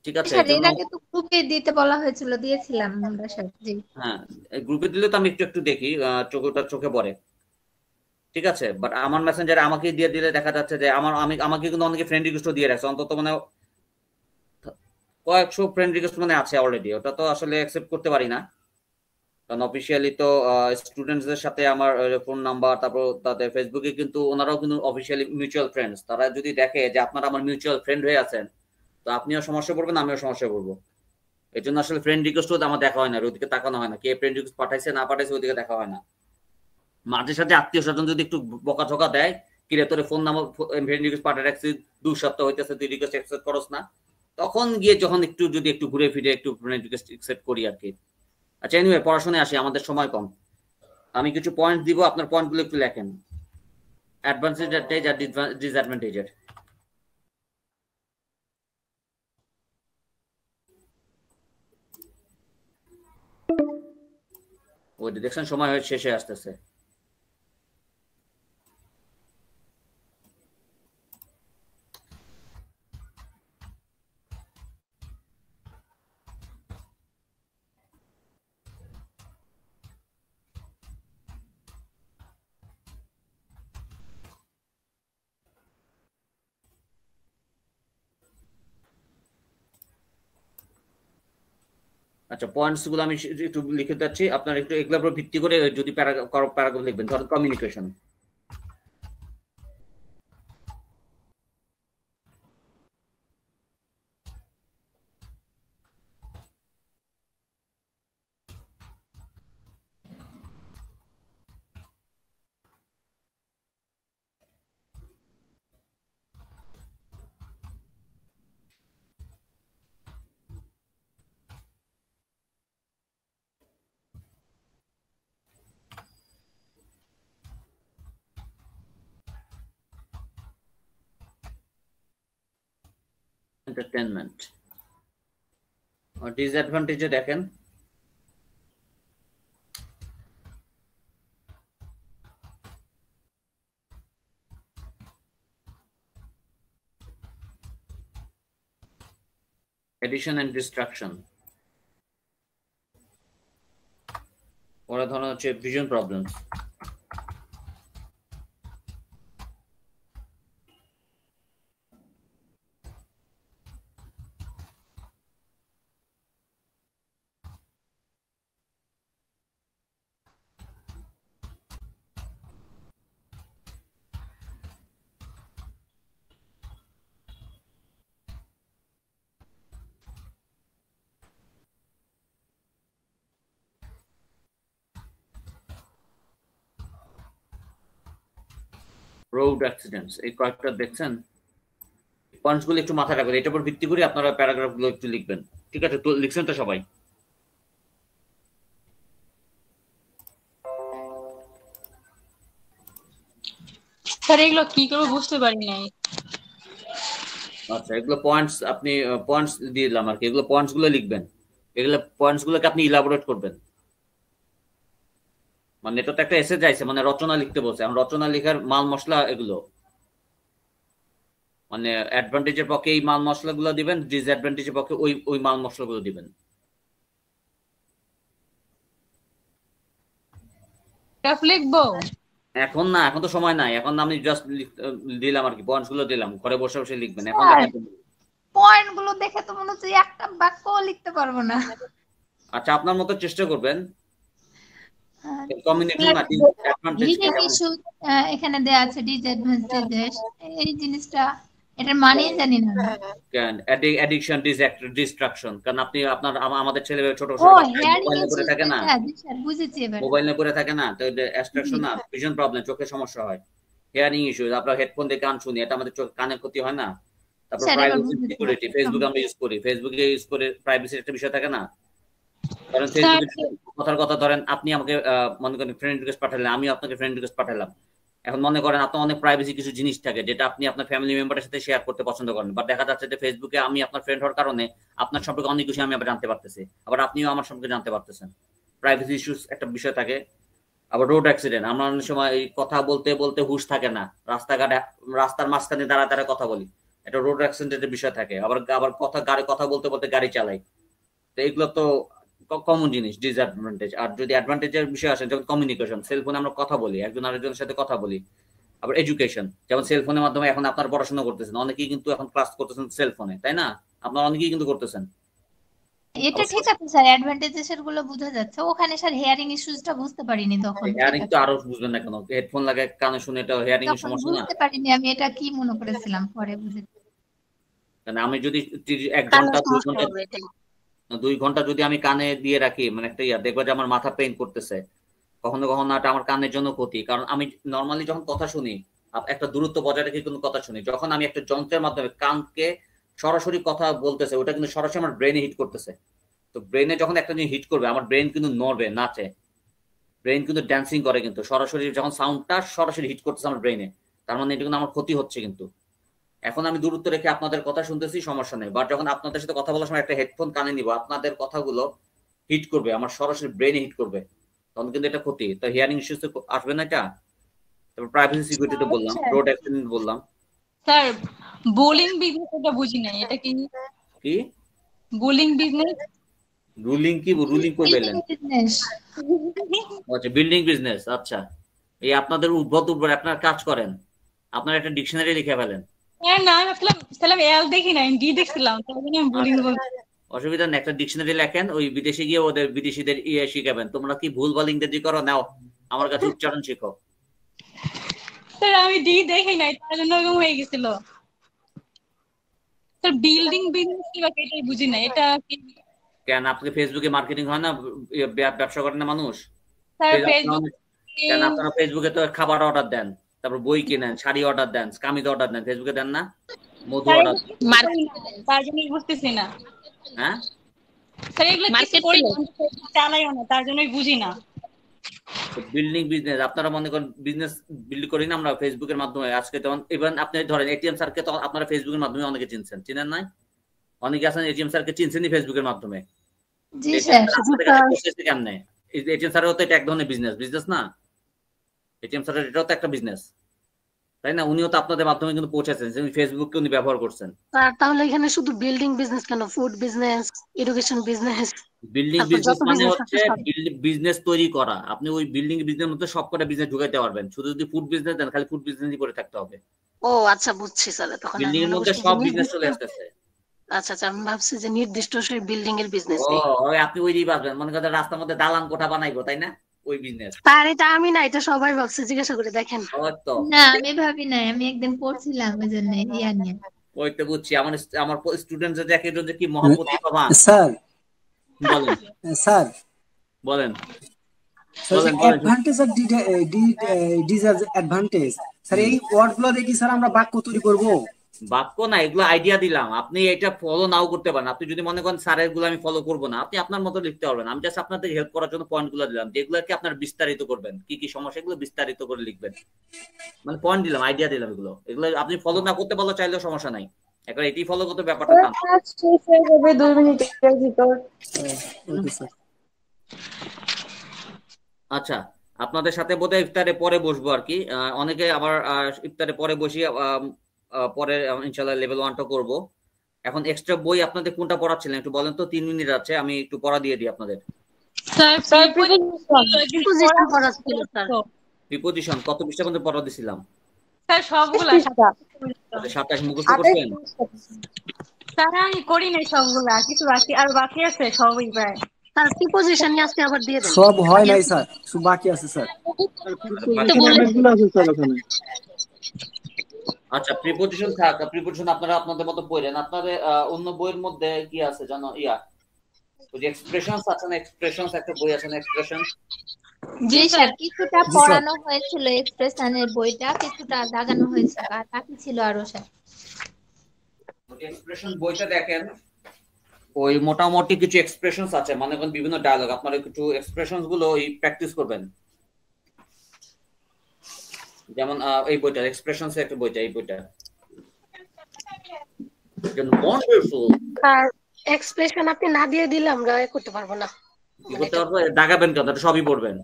Speaker 1: ঠিক আছে?
Speaker 3: এর আগে তো গ্রুপে দিতে বলা হয়েছিল, দিয়েছিলাম আমরা স্যার। জি
Speaker 1: হ্যাঁ, গ্রুপে দিলে তো আমি একটু দেখি, চোখে পড়ে, ঠিক আছে? বাট আমার মেসেঞ্জারে আমাকে দিয়ে দিলে দেখা যাচ্ছে যে আমাকে কিন্তু অনেকে ফ্রেন্ড রিকোয়েস্ট দিয়ে রাখছে, অন্তত মানে কয়েকশো ফ্রেন্ড রিকোয়েস্ট মানে আছে অলরেডি। ওটা তো আসলে অ্যাকসেপ্ট করতে পারি না, কারণ অফিসিয়ালি তো স্টুডেন্টসদের সাথে আমার ফোন নাম্বার, তারপর তাদের ফেসবুকে কিন্তু ওনারাও কিন্তু অফিসিয়ালি মিউচুয়াল ফ্রেন্ডস। তারা যদি দেখে যে আপনারা আমার মিউচুয়াল ফ্রেন্ড হয়ে আছেন, তো আপনিও সমস্যা পড়বেন, আমিও সমস্যা পড়বো। এই জন্য আসলে ফ্রেন্ড রিকোয়েস্ট আমার দেখা হয় না, ওদিকে তাকানো হয় না, কে ফ্রেন্ড রিকোয়েস্ট পাঠাইছে না পাঠাইছে ওদিকে দেখা হয় না। মাঝে সাথে আত্মীয় স্বজন যদি একটু বকাঝকা দেয়, কিরে তোরে ফোন নাম্বার ফ্রেন্ড রিকোয়েস্ট পাঠাই রাখছি 2 সপ্তাহ হইতেছে, তুই রিকোয়েস্ট অ্যাকসেপ্ট করস না, তখন গিয়ে যখন একটু ঘুরে ফিরে একটু ফ্রেন্ড রিকোয়েস্ট অ্যাকসেপ্ট করি আর কি। আচ্ছা, এনিওয়ে, পড়াশোনায় আসি, আমাদের সময় কম। আমি কিছু পয়েন্ট দিব, আপনার পয়েন্টগুলো একটু লেখেন, অ্যাডভান্টেজ আর ডিসঅ্যাডভান্টেজের। ওই দেখছেন সময় শেষে আসতেছে। আচ্ছা, পয়েন্টস গুলো আমি একটু লিখে দিচ্ছি, আপনার একটু এগুলোর উপর ভিত্তি করে যদি প্যারাগ্রাফ লিখবেন। ধরুন কমিউনিকেশন, এন্টারটেনমেন্ট। ডিসঅ্যাডভান্টেজে দেখেন, addition and distraction। পরের ধরনের হচ্ছে ভিজন প্রবলেমস। রোড অ্যাক্সিডেন্টস, এই কয়েকটা দেখছেন, পয়েন্টসগুলো একটু মাথায় রাখবেন, এটার উপর ভিত্তি করে আপনারা প্যারাগ্রাফগুলো একটু লিখবেন। ঠিক আছে, তো লিখছেন তো সবাই?
Speaker 9: স্যার এগুলো কি করে বুঝতে পারি নাই।
Speaker 1: আচ্ছা, এগুলো পয়েন্টস, আপনি পয়েন্টস দিয়ে দিলাম আর কি, এগুলো পয়েন্টস গুলো লিখবেন, এগুলো পয়েন্টস গুলোকে আপনি ইলাবোরেট করবেন। মানে এটা তো একটা এসে যাইছে, মানে রচনা লিখতে বলছে, আমি রচনা লেখার মাল মশলা এগুলো, মানে অ্যাডভান্টেজের পক্ষে এই মাল মশলাগুলো দিবেন, ডিসঅ্যাডভান্টেজের পক্ষে ওই ওই মাল মশলাগুলো দিবেন।
Speaker 9: লিখবো
Speaker 1: এখন না, এখন তো সময় নাই, এখন আমি জাস্ট দিলাম আর কি, পয়েন্টস গুলো দিলাম, ঘরে বসে বসে লিখবেন। এখন
Speaker 3: পয়েন্ট গুলো দেখে তো মনে হচ্ছে একটা বাক্য লিখতে পারবো না।
Speaker 1: আচ্ছা, আপনার মতো চেষ্টা করবেন।
Speaker 3: এখানে দেয়া আছে ডিসঅ্যাডভান্টেজেস, এই জিনিসটা এটার মানে জানি না।
Speaker 1: অ্যাডিকশন, ডিস্ট্রাকশন, কারণ আপনি আপনার আমাদের ছেলে ছোট ছোট মোবাইল করে থাকে না,
Speaker 3: বুঝেছি এবার,
Speaker 1: মোবাইল করে থাকে না, তো ডিস্ট্রাকশন না, ভিশন প্রবলেম, চোখের সমস্যা হয়, হিয়ারিং ইস্যুস, আপনার হেডফোন দিয়ে গান শুনি, এটা আমাদের কানের ক্ষতি হয় না। তারপর প্রাইভেসি সিকিউরিটি, ফেসবুক আমরা ইউজ করি, ফেসবুকে ইউজ করে প্রাইভেসির একটা বিষয় থাকে না, কারণ ফেসবুকে কথার কথা ধরেন আপনি আমাকে মনে করেন ফ্রেন্ড রিকোয়েস্ট পাঠালেন, আমি আপনাকে ফ্রেন্ড রিকোয়েস্ট পাঠালাম, এখন মনে করেন আপনার অনেক প্রাইভেসি কিছু জিনিস থাকে যেটা আপনি আপনার ফ্যামিলি মেম্বারের সাথে শেয়ার করতে পছন্দ করেন, বাট দেখা যাচ্ছে যে ফেসবুকে আমি আপনার ফ্রেন্ড হওয়ার কারণে আপনার সম্পর্কে অনেক কিছু আমি আবার জানতে পারতেছি, আবার আপনিও আমার সম্পর্কে জানতে পারতেছেন, প্রাইভেসি ইস্যুস একটা বিষয় থাকে। আবার রোড অ্যাক্সিডেন্ট, আমরা অনেক সময় কথা বলতে বলতে হুশ থাকে না, রাস্তাঘাটে রাস্তার মাঝখানে দাঁড়া দাঁড়া কথা বলি, এটা রোড অ্যাক্সিডেন্টের বিষয় থাকে। আবার আবার কথা বলতে বলতে গাড়ি চালাই, তো এগুলো তো কমন জিনিস, ডিসঅ্যাডভান্টেজ। আর যদি অ্যাডভান্টেজের বিষয় আসে, যেমন কমিউনিকেশন, সেলফোনে আমরা কথা বলি, একজন আরেকজনের সাথে কথা বলি। আবার এডুকেশন, যেমন সেলফোনের মাধ্যমে এখন আপনারা পড়াশোনা করতেছেন, অনেকেই কিন্তু এখন ক্লাস করতেছেন সেলফোনে, তাই না? আপনারা অনেকেই কিন্তু করতেছেন।
Speaker 3: এটা ঠিক আছে স্যার, অ্যাডভান্টেজেস গুলো বোঝা যাচ্ছে, ওখানে স্যার হিয়ারিং ইস্যুসটা বুঝতে পারিনি তখন।
Speaker 1: হিয়ারিং তো আরো বুঝবেন না কেন, হেডফোন লাগায় কানে শুনে, এটা হিয়ারিং এর সমস্যা না,
Speaker 3: বুঝতে পারিনি আমি, এটা কি মনে করেছিলাম, পরে বুঝেছি।
Speaker 1: মানে আমি যদি 1 ঘন্টা 2 ঘন্টা যদি আমি কানে দিয়ে রাখি, মানে একটা দেখবো যে আমার মাথা পেইন করতেছে, কখনো কখনো এটা আমার কানের জন্য ক্ষতি। কারণ আমি নর্মালি যখন কথা শুনি, একটা দূরত্ব বজায় রেখে কিন্তু কথা শুনি, যখন আমি একটা যন্ত্রের মাধ্যমে কানকে সরাসরি কথা বলতেছে, ওটা কিন্তু সরাসরি আমার ব্রেনে হিট করতেছে। তো ব্রেনে যখন একটা জিনিস হিট করবে, আমার ব্রেন কিন্তু নড়বে, নাচে, ব্রেন কিন্তু ড্যান্সিং করে, কিন্তু সরাসরি যখন সাউন্ডটা সরাসরি হিট করতেছে আমার ব্রেনে, তার মানে এটা কিন্তু আমার ক্ষতি হচ্ছে। কিন্তু এখন আমি দূরত্ব রেখে আপনাদের কথা শুনতেছি, সমস্যা নেই, বাট যখন আপনাদের সাথে কথা বলার সময় একটা হেডফোন কানে নিব, আপনাদের কথাগুলো হিট করবে, আমার সরাসরি ব্রেনে হিট করবে, তখন কিন্তু এটা ক্ষতি। তো হিয়ারিং ইস্যুস আসবে না এটা। তারপর প্রাইভেসি সিকিউরিটি তো বললাম, রোড অ্যাক্সিডেন্ট বললাম।
Speaker 9: স্যার বোলিং বিজনেসটা বুঝি না, এটা কি?
Speaker 1: কি
Speaker 9: বোলিং বিজনেস?
Speaker 1: রুলিং কি রুলিং কই বলেন? আচ্ছা, বিল্ডিং বিজনেস। আচ্ছা, এই আপনাদের উদ্ভট আপনারা কাজ করেন, আপনারা একটা ডিকশনারি লিখে ফেলেন।
Speaker 9: না আমি ভাবলাম এল দেখি না, ডি দেখছিলাম, তার জন্য আমি বোলিং বলছি।
Speaker 1: অসুবিধা নেই, একটা ডিকশনারি লেখেন, ওই বিদেশে গিয়ে ওদের বিদেশিদের শিখাবেন। তোমরা কি ভুলভাল ইংরেজি করো, নাও আমার কাছে উচ্চারণ শিখো।
Speaker 9: স্যার আমি ডি দেখি নাই, তার জন্য এরকম হয়ে গেছিল। স্যার বিল্ডিং বিজনেস কি বা এটাই বুঝি না, এটা কি?
Speaker 1: কেন আপনি ফেসবুকে মার্কেটিং হয় না, ব্যবসা করেন না মানুষ? কেন আপনারা ফেসবুকে তো খাবার অর্ডার দেন, তারপর বই কিনেন, শাড়ি অর্ডার দেন, কামিজ অর্ডার দেন, ফেসবুকে দেন না? মধু অর্ডার,
Speaker 9: তার জন্য বুঝতেছি না।
Speaker 1: হ্যাঁ
Speaker 9: স্যার এগুলো কিছু করি চালাইও না, তার জন্যই বুঝি না।
Speaker 1: বিল্ডিং বিজনেস, আপনারা মনে করেন বিজনেস বিল্ড করি না আমরা ফেসবুকের মাধ্যমে। আজকে যেমন ইভেন আপনি ধরেন এটিএম স্যারকে তো আপনারা ফেসবুকের মাধ্যমে অনেকে চিনছেন, চিনেন নাই? অনেকে আছেন এটিএম স্যারকে চিনছেনই ফেসবুকের মাধ্যমে। জি স্যার। কেমনে এটিএম স্যারেরও তো এটা এক ধরনের বিজনেস না? এটিএম স্যারের এটাও তো একটা বিজনেস, তাই না? উনিও তো আপনাদের মাধ্যমে কিন্তু পৌঁছেছেন, ফেসবুককে উনি ব্যবহার করছেন।
Speaker 4: তাহলে এখানে শুধু বিল্ডিং বিজনেস কেন, food business, education business?
Speaker 1: Building business মানে হচ্ছে বিজনেস তৈরি করা। আপনি ওই বিল্ডিং বিজনেসের মধ্যে সবকটা বিজনেস ঢুকাইতে পারবেন, শুধু যদি ফুড বিজনেস দেন খালি ফুড বিজনেসই করে থাকতে হবে।
Speaker 4: ও আচ্ছা, বুঝছি স্যার। তখন
Speaker 1: বিল্ডিং এর মধ্যে সব বিজনেস চলে আসতেছে।
Speaker 4: আচ্ছা আচ্ছা, আমি ভাবছি যে নির্দিষ্ট সেই বিল্ডিং এর বিজনেস।
Speaker 1: ও আপনি ওইটাই ভাববেন, মনে করেন রাস্তার মধ্যে দালান কোঠা বানাইবো, তাই না? ওই বিজনেস।
Speaker 4: আর এটা আমি না, এটা সবাই ভাবছে, জিজ্ঞাসা করে দেখেন।
Speaker 3: না আমি ভাবি না, আমি একদিন পড়ছিলাম ওই জন্য ইয়া নিয়ে।
Speaker 1: ওই তো বুঝছি, আমার স্টুডেন্টদের দেখে যে কি মহাপ্রতিভাবান।
Speaker 2: স্যার
Speaker 1: বলেন
Speaker 2: স্যার
Speaker 1: বলেন বলেন, বলেন।
Speaker 2: অ্যাডভান্টেজ আর ডিসঅ্যাডভান্টেজ স্যার, এই ওয়ার্ডগুলো দিয়ে কি স্যার আমরা বাক্য তৈরি করব?
Speaker 1: বাক্য না, এগুলো আইডিয়া দিলাম, আপনি এটা ফলো নাও করতে পারেন। আপনি যদি মনে করেন স্যারের গুলো আমি ফলো করবো না, আপনি আপনার মতো লিখতে পারবেন। আমি জাস্ট আপনাদের হেল্প করার জন্য পয়েন্ট গুলো দিলাম, যেগুলোকে আপনার বিস্তারিত করবেন, কি কি সমস্যা এগুলো বিস্তারিত করে লিখবেন, মানে পয়েন্ট দিলাম, আইডিয়া দিলাম। এগুলো এগুলো আপনি ফলো না করতে পারলে চাইলেও সমস্যা নাই, এখন এটি ফলো করতে ব্যাপারটা না।
Speaker 11: শেষ হয়ে যাবে 2 মিনিটের ভিতর।
Speaker 2: Okay sir.
Speaker 1: আচ্ছা, আপনাদের সাথে বোধহয় ইফতারে পরে বসবো আর কি। অনেকে আবার ইফতারে পরে বসি, পরে ইনশাল্লাহ লেভেল 1টা করবো। এখন এক্সট্রা বই আপনাদের কোনটা পড়াচ্ছিলেন একটু বলেন তো, 3 মিনিট আছে, আমি একটু পড়া দিয়ে দিই আপনাদের। প্রিপোজিশন কত পৃষ্ঠা পর্যন্ত পড়া দিছিলাম?
Speaker 9: স্যার সবগুলা
Speaker 1: 27 মুখস্থ করছেন?
Speaker 9: স্যার আমি করি নাই সবগুলা, কিছু বাকি আর বাকি আছে সবই প্রায়।
Speaker 4: স্যার প্রিপোজিশন নিয়ে আজকে আবার দিয়ে দেন।
Speaker 2: সব হয় নাই স্যার, সব বাকি আছে স্যার।
Speaker 1: আচ্ছা, প্রিপোজিশন থাক, প্রিপোজিশন আপনারা আপনাদের মতো পড়েন। আপনাদের অন্য বইয়ের মধ্যে কি আছে জানো, ওই যে এক্সপ্রেশনস আছে না, এক্সপ্রেশনস একটা বই আছে না, এক্সপ্রেশন।
Speaker 3: জি স্যার, কিছুটা পড়ানো হয়েছিল এক্সপ্রেশনের বইটা, কিছুটা দাগানো হয়েছে, আর বাকি ছিল আরো স্যার।
Speaker 1: ওই এক্সপ্রেশন বইটা দেখেন, ওই মোটামুটি কিছু এক্সপ্রেশনস আছে, মানে কোন বিভিন্ন ডায়লগ, আপনারা কিছু এক্সপ্রেশনস গুলো প্র্যাকটিস করবেন। যেমন এই বইটা এক্সপ্রেশনস একটা বইটা, এই বইটা ওয়ান্ডারফুল।
Speaker 4: আর এক্সপ্রেশন আপনি না দিয়ে দিলে আমরা করতে পারবো না।
Speaker 1: কি করতে পারবো? দাগাবেন কেন? এটা সবই পড়বেন।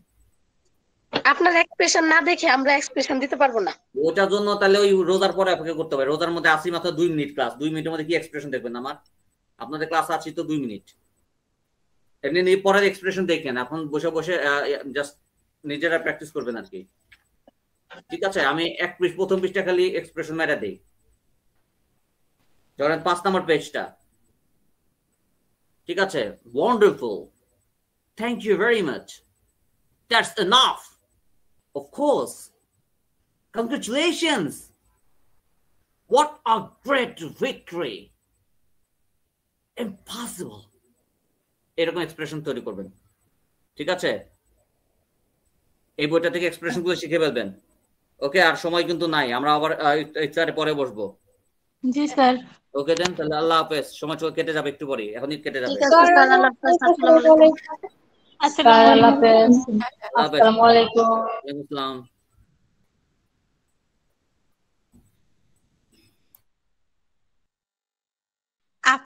Speaker 4: আপনার এক্সপ্রেশন না দেখে আমরা এক্সপ্রেশন দিতে পারবো না।
Speaker 1: ওটার জন্য তাহলে ওই রোজার পরে আপনাকে করতে হবে। রোজার মধ্যে আসি মাত্র 2 মিনিট ক্লাস, 2 মিনিটের মধ্যে কি এক্সপ্রেশন দেখবেন আমার? আপনাদের ক্লাস আছে তো 2 মিনিট, এমনি পরের এক্সপ্রেশন দেখেন, এখন বসে বসে জাস্ট নিজেরা প্র্যাকটিস করবেন আর কি। ঠিক আছে, আমি প্রথম পৃষ্ঠা খালি এক্সপ্রেশন মেরে দেই। ধরেন 5 নম্বর পেজটা, ঠিক আছে? Wonderful, thank you very much, that's enough, of course, congratulations, what a great victory, impossible. এরকম এক্সপ্রেশন তৈরি করবেন, ঠিক আছে? এই বইটা থেকে এক্সপ্রেশন গুলো শিখে ফেলবেন। ওকে, আর সময় কিন্তু নাই, আমরা আবার ইফতারে পরে বসবো।
Speaker 9: জি স্যার।
Speaker 1: ওকে দেন, তাহলে আল্লাহ হাফেজ। সময় কেটে যাবে একটু পরে, এখন ঈদ কেটে যাবে।
Speaker 11: আসসালামু আলাইকুম।
Speaker 1: আসসালামু আলাইকুম।